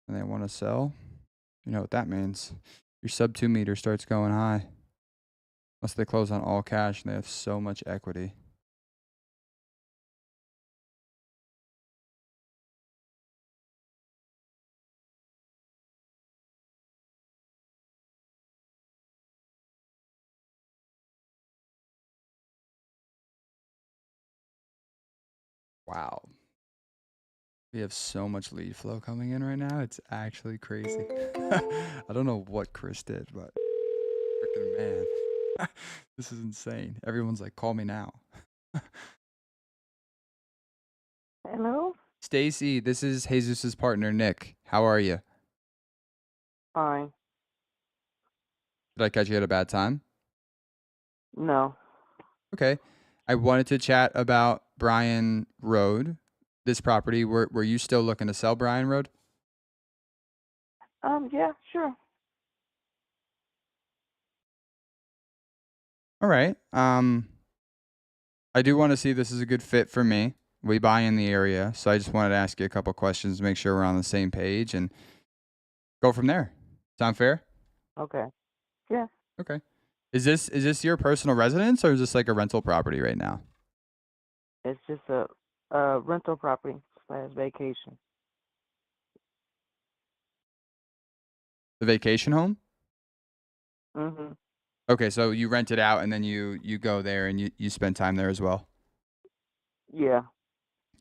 And they want to sell. You know what that means. Your sub 2 meter starts going high. Unless they close on all cash and they have so much equity. Wow. We have so much lead flow coming in right now. It's actually crazy. I don't know what Chris did, but freaking man. This is insane. Everyone's like, call me now. Hello? Stacy, this is Jesus's partner, Nick. How are you? Fine. Did I catch you at a bad time? No. Okay. I wanted to chat about Bryan Road, this property. Were you still looking to sell Bryan Road? Yeah, sure. All right. I do want to see this is a good fit for me. We buy in the area, so I just wanted to ask you a couple questions to make sure we're on the same page and go from there. Sound fair? Okay. Yeah. Okay. Is this your personal residence or is this like a rental property right now? It's just a rental property / vacation. The vacation home? Mhm. Okay, so you rent it out and then you go there and you spend time there as well. Yeah.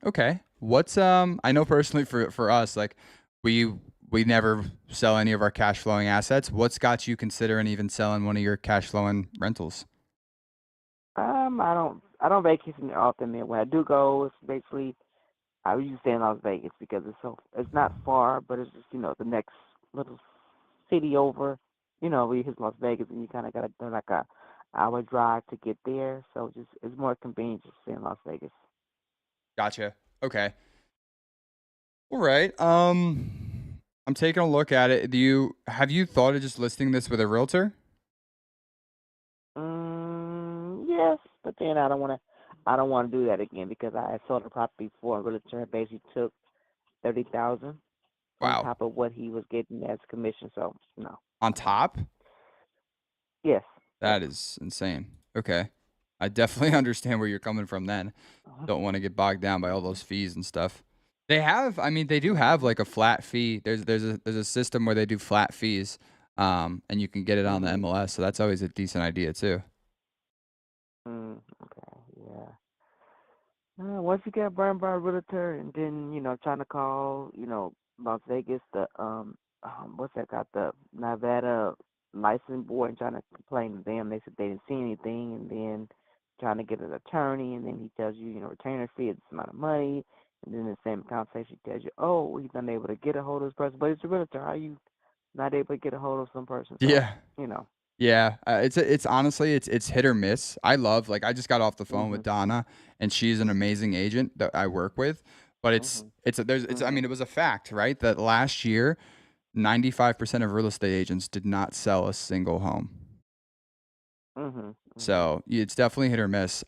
Okay. What's I know personally for us, like we never sell any of our cash flowing assets. What's got you considering even selling one of your cash flowing rentals? I don't vacation there often, man. When I do go, it's basically I usually stay in Las Vegas because it's not far, but it's just, the next little city over. We hit Las Vegas and you kinda gotta do like a hour drive to get there. So it's more convenient to stay in Las Vegas. Gotcha. Okay. All right. I'm taking a look at it. Have you thought of just listing this with a realtor? Yes, but then I don't wanna do that again because I had sold the property before and realtor basically took 30,000 on Wow. top of what he was getting as commission. So no. On top? Yes. That is insane. Okay. I definitely understand where you're coming from then. Uh-huh. Don't want to get bogged down by all those fees and stuff. They do have like a flat fee. There's a system where they do flat fees. And you can get it on the MLS, so that's always a decent idea too. Okay. Yeah. Once you get burned by a realtor, and then trying to call Las Vegas, the what's that? Got the Nevada license board and trying to complain to them. They said they didn't see anything, and then trying to get an attorney, and then he tells you, retainer fee is this amount of money, and then the same conversation tells you, oh, he's unable to get a hold of this person, but it's a realtor. How you not able to get a hold of some person? So, Yeah. you know. Yeah, it's honestly it's hit or miss. I love like I just got off the phone with Mhm. Donna, and she's an amazing agent that I work with. But Mhm. I mean Mhm. it was a fact, right? That last year, 95% of real estate agents did not sell a single home. Mhm. Mhm. So it's definitely hit or miss.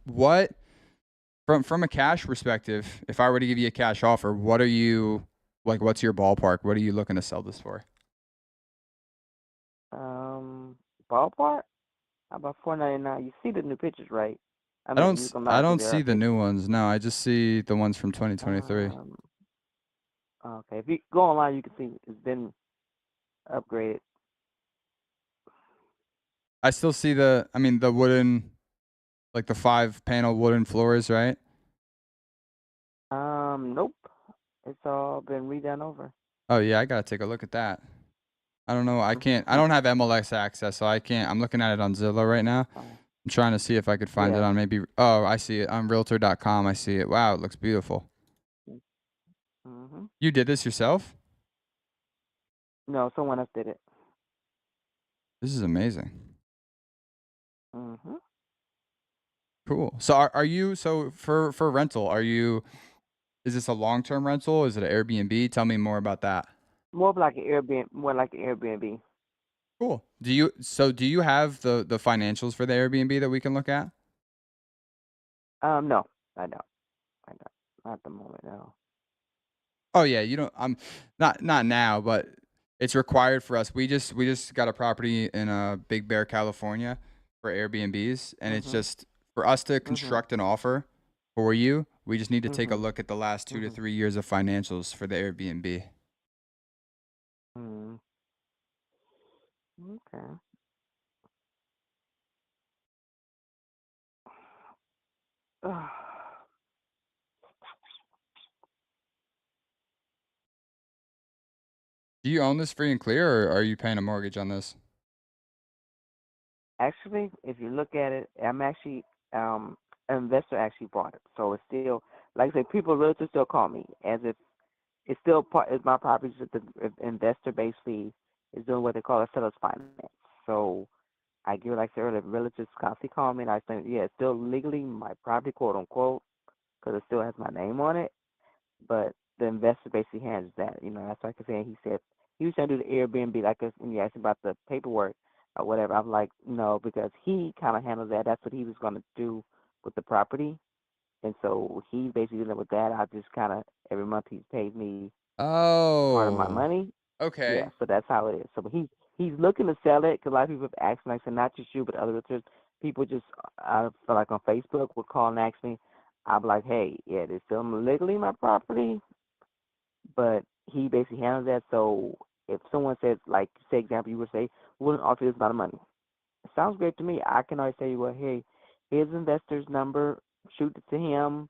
What from a cash perspective, if I were to give you a cash offer, what are you like? What's your ballpark? What are you looking to sell this for? Um, Ballpark? How about 499? You see the new pictures, right? I I mean, don't you s- can I obviously don't there are see the pictures. new ones. No, I just see the ones from 2023. Um, okay. If you go online, you can see it's been upgraded. I still see the wooden, like the 5 panel wooden floors, right? Nope. It's all been redone over. Oh yeah, I gotta take a look at that. I don't know. I Mhm. don't have MLS access, so I can't. I'm looking at it on Zillow right now. Oh, I'm trying to see if I could find it yeah. on maybe. Oh, I see it on Realtor.com. I see it. Wow, it looks beautiful. Mhm. You did this yourself? No, someone else did it. This is amazing. Mhm. Cool. So are you so for rental? Is this a long term rental? Is it an Airbnb? Tell me more about that. More of like an Airbnb. More like an Airbnb. Cool. Do you have the financials for the Airbnb that we can look at? No, I don't. I don't. Not at the moment. No. Oh yeah, you don't. Not now, but it's required for us. We just got a property in Big Bear, California, for Airbnbs, and it's Mhm. just for us to Mhm. construct an offer for you. We just need to take a Mhm. look at the last 2 to 3 years of financials for the Airbnb. Mhm. Okay. Do you own this free and clear, or are you paying a mortgage on this? Actually, if you look at it, I'm actually an investor actually bought it, so it's still like I say, people really still call me as if it's still part. It's my property. Just the investor basically is doing what they call a seller's finance. So I give it like I said earlier, relatives constantly call me, and I say, yeah, it's still legally my property, quote unquote, because it still has my name on it. But the investor basically handles that. That's like I said. He said he was trying to do the Airbnb, like when you asked about the paperwork or whatever. I'm like, no, because he kind of handles that. That's what he was going to do with the property, and so he basically dealing with that. I just kind of every month he pays me part of my Oh, money. Yeah, okay. so that's how it is. So but he's looking to sell it because a lot of people have asked me, like I said, not just you, but other realtors. People just I feel like on Facebook would call and ask me. I'm like, hey, yeah, it's still legally my property, but he basically handles that. So if someone says, like, say, example, you would say, we wouldn't offer this amount of money. It sounds great to me. I can always say, well, hey, here's investor's number, shoot it to him,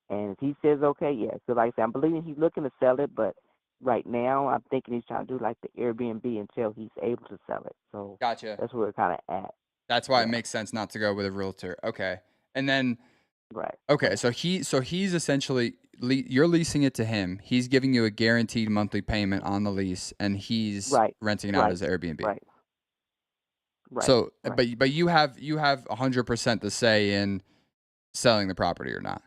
and if he says okay, yeah. So like I said, I'm believing he's looking to sell it, but right now I'm thinking he's trying to do like the Airbnb until he's able to sell it. So Gotcha. that's where we're kind of at. That's why it Yeah, makes sense not to go with a realtor. Okay. And then right, okay, right, so he's essentially you're leasing it to him. He's giving you a guaranteed monthly payment on the lease, and he's right, renting it out right, as Airbnb. right, right, So, right. but you have 100% the say in selling the property or not,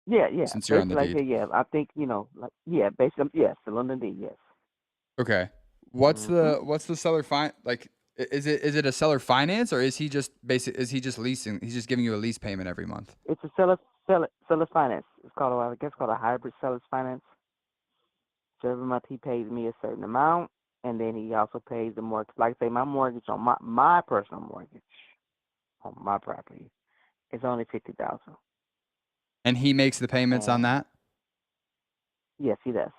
Yeah, yeah. since you're on the Basically, like deed. yeah. I think like yeah. Basically, yes. Still on the deed, yes. Okay. What's Mhm. the seller like? Is it a seller finance, or is he just leasing? He's just giving you a lease payment every month. It's a seller's finance. It's called I guess called a hybrid seller's finance. So every month he pays me a certain amount, and then he also pays the mortgage. Like I say, my mortgage on my personal mortgage on my property is only 50,000. And he makes the payments on And that? yes, he does.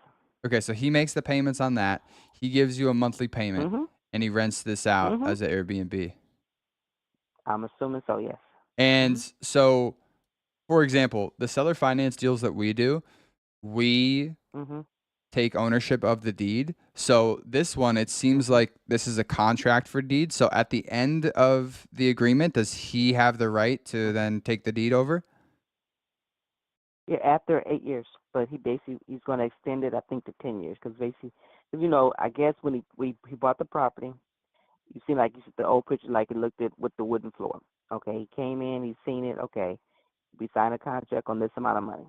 Okay, so he makes the payments on that. He gives you a monthly payment, Mhm. and he rents this out Mhm. as an Airbnb. I'm assuming so. Yes. And Mhm. so, for example, the seller finance deals that we do, we Mhm. take ownership of the deed. So this one, it seems like this is a contract for deed. So at the end of the agreement, does he have the right to then take the deed over? Yeah, after 8 years, but he's going to extend it, I think, to 10 years, because basically, 'cause, you know, I guess when he bought the property, you see, like you see the old picture, like he looked at with the wooden floor. Okay, he came in, he's seen it. Okay, we signed a contract on this amount of money.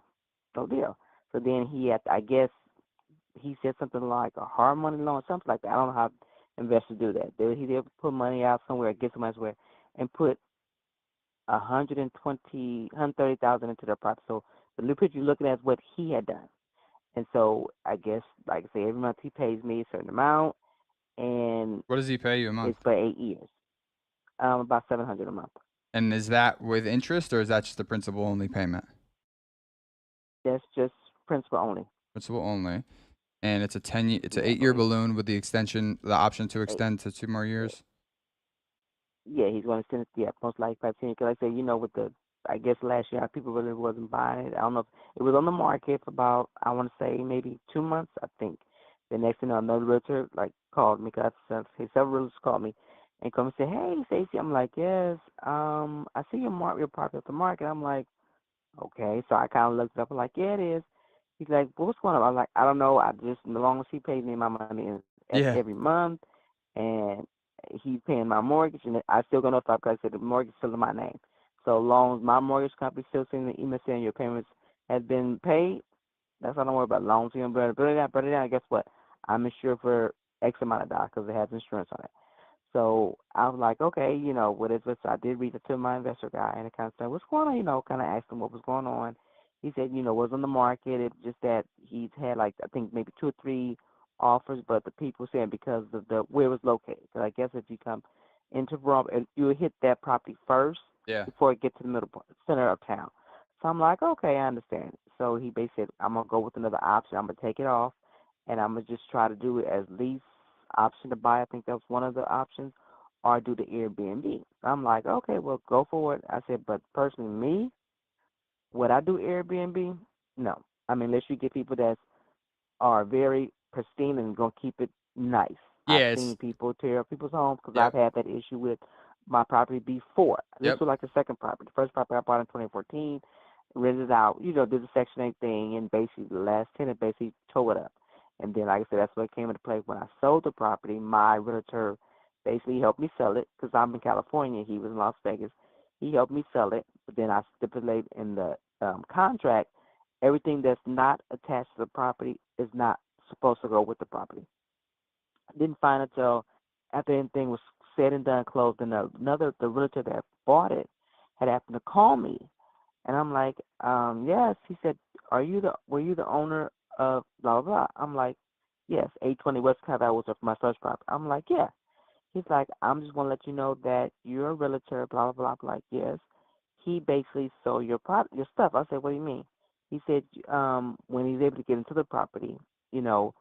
No deal. So then he had, I guess, he said something like a hard money loan, something like that. I don't know how investors do that. He did put money out somewhere, get some elsewhere, and put 130,000 into their property. So the new picture you're looking at is what he had done. And so I guess, like I say, every month he pays me a certain amount, and What does he pay you a month? it's for 8 years. About $700 a month. And is that with interest or is that just the principal only payment? That's just principal only. Principal only. And it's a 10 it's an Yeah, 8-year only balloon with the extension, the option to eight. extend to 2 more Yeah, years. yeah, he's going to send it. Yeah, most likely 15. Because like I say, you know, with the, I guess last year people really wasn't buying it. I don't know if it was on the market for about, I want to say maybe 2 months. I think. The next thing, another realtor like called me. Cause several realtors called me and come and say, "Hey, Stacey," I'm like, "Yes, I see your property at the market." I'm like, "Okay." So I kind of looked it up. I'm like, "Yeah, it is." He's like, "Well, what's going on?" I'm like, "I don't know. I just, as long as he pays me my money Yeah. every month, and he's paying my mortgage, and I still gonna stop because I said the mortgage is still in my name. So long as my mortgage company still sending the email saying your payments have been paid, that's all I don't worry about. Long as you don't burn it down. Guess what? I'm insured for X amount of dollars because it has insurance on it." So I was like, okay, you know, what is this? So I did reach out to my investor guy and I kind of said, "What's going on?" You know, kind of asked him what was going on. He said, you know, was on the market. It's just that he's had like, I think maybe 2 or 3 offers, but the people saying because of the where it was located. So I guess if you come into Rome, you would hit that property first Yeah. before it gets to the center of town. So I'm like, okay, I understand. So he basically said, I'm gonna go with another option. I'm gonna take it off, and I'm gonna just try to do it as least option to buy. I think that was one of the options, or do the Airbnb. I'm like, okay, well, go for it. I said, but personally, me, would I do Airbnb? No. I mean, unless you get people that are very pristine and gonna keep it nice. I've Yeah, seen it's people tear up people's homes because I've yep. had that issue with my property before. This Yep. was like the second property. The first property I bought in 2014, rented out, you know, did the Section 8 thing, and basically the last tenant basically tore it up. And then, like I said, that's what came into play when I sold the property. My realtor basically helped me sell it because I'm in California. He was in Las Vegas. He helped me sell it, but then I stipulate in the contract everything that's not attached to the property is not supposed to go with the property. I didn't find until after everything was said and done, closed, and the realtor that bought it had happened to call me, and I'm like, yes. He said, were you the owner of blah blah blah? I'm like, yes, 820 West Carver was my first property. I'm like, yeah. He's like, I'm just gonna let you know that you're a realtor, blah blah blah. I'm like, yes. He basically sold your stuff. I said, what do you mean? He said, when he's able to get into the property, you know,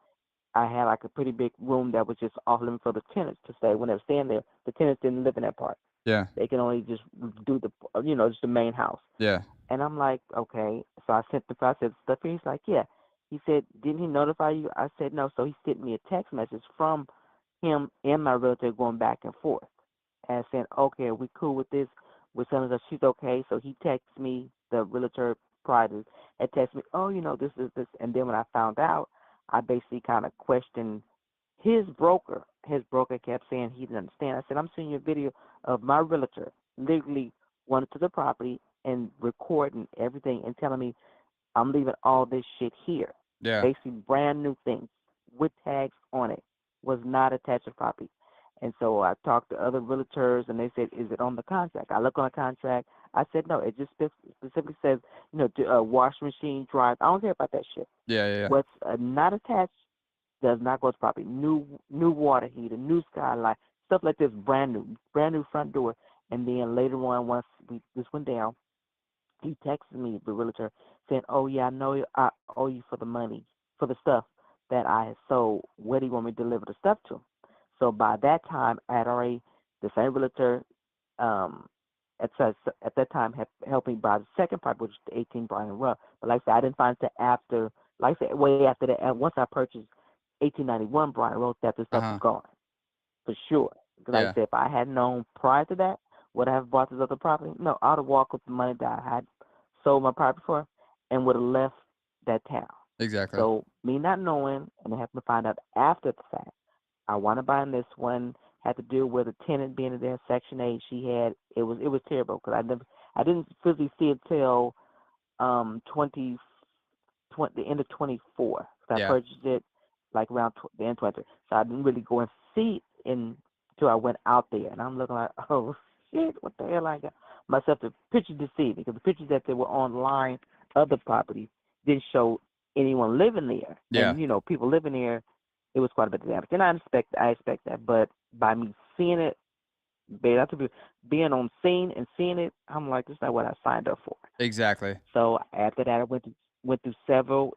I had like a pretty big room that was just off limits for the tenants to stay when they were staying there. The tenants didn't live in that part. Yeah. They can only just do just the main house. Yeah. And I'm like, okay. So I sent I said stuff here. He's like, yeah. He said, didn't he notify you? I said no. So he sent me a text message from him and my realtor going back and forth and saying, okay, are we cool with this? We're telling her she's okay. So he texts me, the realtor prior to, and texts me, oh, you know, this is this. And then when I found out, I basically kind of questioned his broker. His broker kept saying he didn't understand. I said, I'm seeing a video of my realtor literally went to the property and recording everything and telling me I'm leaving all this shit here. Yeah. Basically, brand new things with tags on it was not attached to property. And so I talked to other realtors, and they said, "Is it on the contract?" I look on the contract. I said, "No, it just specifically says, washing machine, dryers. I don't care about that shit. Yeah. Yeah. What's not attached does not go to property. New water heater, new skylight, stuff like this, brand new front door." And then later on, once this went down, he texted me, the realtor, saying, "Oh yeah, I know I owe you for the money for the stuff that I had sold. Where do you want me to deliver the stuff to?" So by that time, I had already the same realtor um, at that time had helped me buy the second property, which is the 18 Brian Road. But like I said, I didn't find it after like I said, way after that, and once I purchased 1891 Briar Road, that the stuff was gone for sure. Because like Yeah. I said, if I had known prior to that, would I have bought this other property? No, I'd have walked with the money that I had sold my property for, and would have left that town. Exactly. So me not knowing and having to find out after the fact, I want to buy this one. Had to deal with a tenant being in there, Section 8. She had it was terrible because I didn't physically see it till 20, the end of 24. So I Yeah. purchased it like around the end of 20. So I didn't really go and see it until I went out there, and I'm looking like, oh shit, what the hell I got myself? The pictures deceived me because the pictures that they were online of the property didn't show anyone living there, Yeah. and people living there. It was quite a bit of damage, and I expect that, but by me seeing it, being on scene and seeing it, I'm like, this is not what I signed up for. Exactly. So after that, I went through several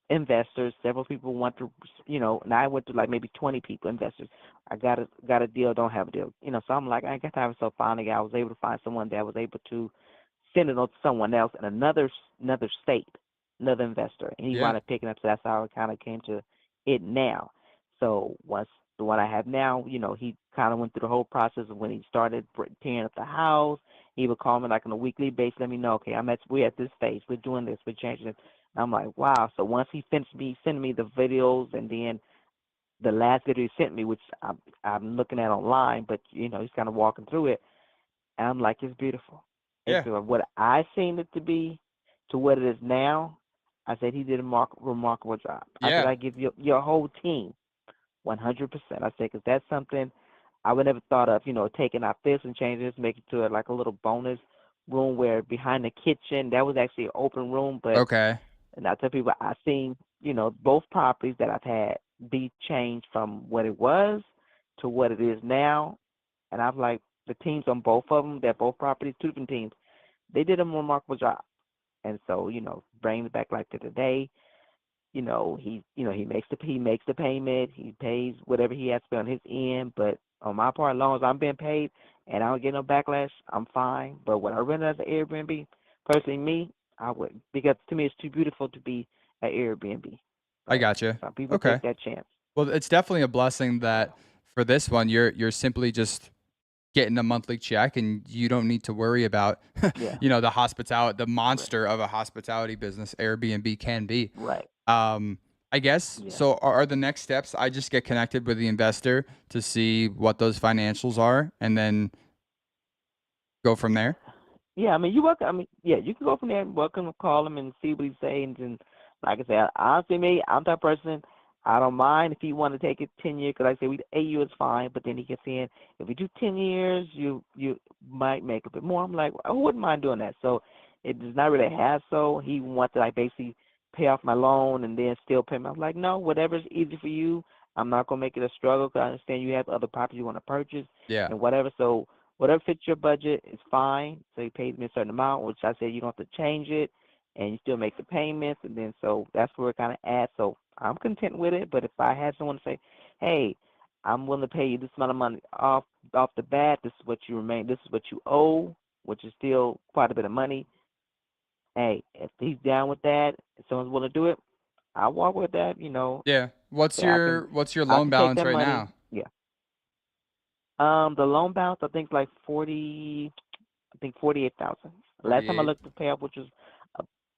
investors. Several people want to, and I went through like maybe 20 people, investors. I got a deal, don't have a deal, So I'm like, I got time. So finally, I was able to find someone that was able to send it on to someone else in another state, another investor, and he Yeah. wound up picking up. So that's how it kind of came to it now. So once the one I have now, he kind of went through the whole process of when he started tearing up the house. He would call me like on a weekly basis, let me know, okay, we're at this stage, we're doing this, we're changing it. And I'm like, wow. So once he finished sending me the videos, and then the last video he sent me, which I'm looking at online, but he's kind of walking through it, and I'm like, it's beautiful. Yeah. It's beautiful. What I seen it to be to what it is now, I said he did a remarkable job. I said Yeah. I give your whole team 100%. I said because that's something I would never thought of, taking out this and changing this, making it to like a little bonus room where behind the kitchen, that was actually an open room. But Okay. and I tell people I've seen, both properties that I've had be changed from what it was to what it is now. And I've like the teams on both of them, they're both properties, two different teams. They did a remarkable job. And so, bringing it back like to today, he makes the payment, he pays whatever he has to pay on his end, but on my part, as long as I'm being paid and I don't get no backlash, I'm fine. But when I rent it as an Airbnb, personally me, I wouldn't, because to me it's too beautiful to be an Airbnb. I But got you. some people Okay. take that chance. Well, it's definitely a blessing that for this one, you're simply just getting a monthly check, and you don't need to worry about, Yeah. the hospitality, the monster of a hospitality business Airbnb can be. Right. I guess, Yeah. so are the next steps, I just get connected with the investor to see what those financials are and then go from there? Yeah, I mean, you can go from there and welcome to call him and see what he's saying. And like I said, honestly, me, I'm that person. I don't mind if he want to take it 10 years, because like I say, 8 years is fine. But then he gets in, if we do 10 years, you might make a bit more. I'm like, I wouldn't mind doing that. So it does not really a hassle. He wants to like basically pay off my loan and then still pay me. I'm like, no, whatever's easy for you. I'm not gonna make it a struggle, because I understand you have other properties you want to purchase Yeah. and whatever. So whatever fits your budget is fine. So he pays me a certain amount, which I said you don't have to change it, and you still make the payments, and then so that's where it kind of adds. So I'm content with it. But if I had someone say, "Hey, I'm willing to pay you this amount of money off the bat. This is what you this is what you owe," which is still quite a bit of money. Hey, if he's down with that, if someone's willing to do it, I'll walk with that. Yeah. What's Say what's your I loan can take balance that right money. now? Yeah. The loan balance I think is like 48,000. Last time I 48. looked to pay off, which was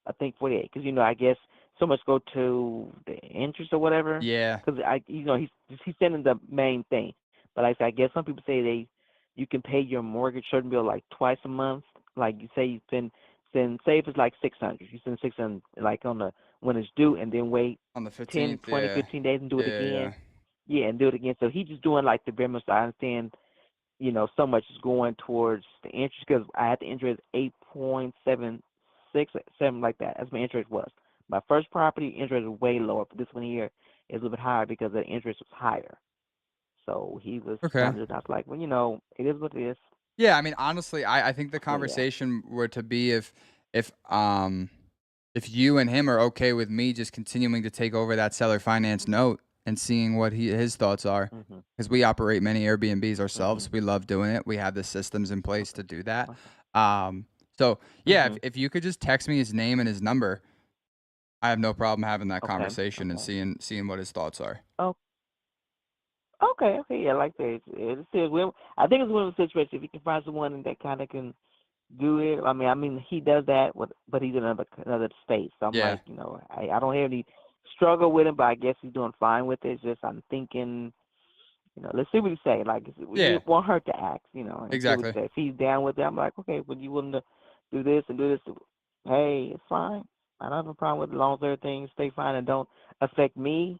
I think 48, because I guess so much go to the interest or whatever. Yeah. Because he's sending the main thing, but like I said, I guess some people say you can pay your mortgage certain bill like twice a month. Like you say you send say if it's like 600, you send 600 like on the when it's due, and then wait On the 10, 15th. 20, Yeah. 15 days and do it Yeah. again. Yeah, and do it again. So he's just doing like the bare minimum. So I understand so much is going towards the interest, because I had the interest 8.76, something like that. That's my interest was. My first property interest was way lower, but this one here is a little bit higher because the interest was higher. So he was Okay. kind of just like, well, it is what it is. Yeah, I mean, honestly, I think the So yeah. conversation were to be if you and him are okay with me just continuing to take over that seller finance note and seeing what his thoughts are, Mhm. because we operate many Airbnbs ourselves. Mhm. We love doing it. We have the systems in place to Okay. do that. Okay. So yeah, Mhm. if you could just text me his name and his number, I have no problem having that Okay. conversation and Okay. seeing what his thoughts are. Oh, okay. Okay. Yeah, like that. I think it's one of the situations. If you can find someone that kind of can do it. I mean, he does that, but he's in another state. So I'm Yeah. like, I don't have any struggle with him, but I guess he's doing fine with it. It's just I'm thinking, let's see what he say. Like, Yeah. it won't hurt to ask, and see what Exactly. he say. If he's down with it, I'm like, okay, would you willing to do this and do this? Hey, it's fine. I don't have a problem with it as long as everything stay fine and don't affect me.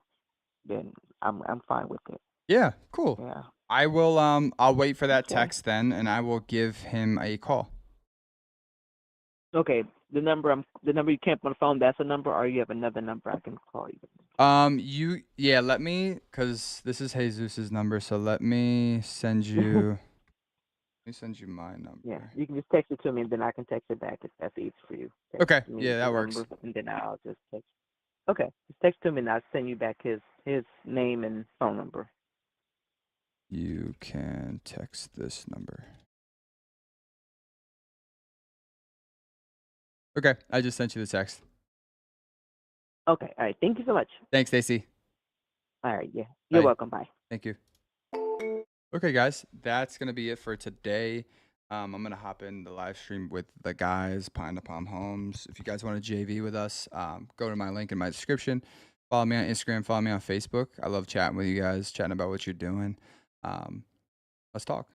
Then I'm fine with it. Yeah. Cool. Yeah. I will. I'll wait for that Okay. text then, and I will give him a call. Okay. The number you can't put on the phone. That's a number, or you have another number I can call you. Let me, cause this is Jesus's number, so let me send you. Let me send you my number. Yeah, you can just text it to me, and then I can text it back if that's easy for you. Okay. Text me Yeah, that the works. number, and then I'll just text. Okay, just text to me, and I'll send you back his name and phone number. You can text this number. Okay, I just sent you the text. Okay, all right. Thank you so much. Thanks, Stacy. All right, yeah, you're Bye. welcome. Bye. Thank you. Okay, guys, that's gonna be it for today. I'm gonna hop in the live stream with the guys, Pine to Palm Homes. If you guys want to JV with us, go to my link in my description. Follow me on Instagram. Follow me on Facebook. I love chatting with you guys, chatting about what you're doing. Let's talk.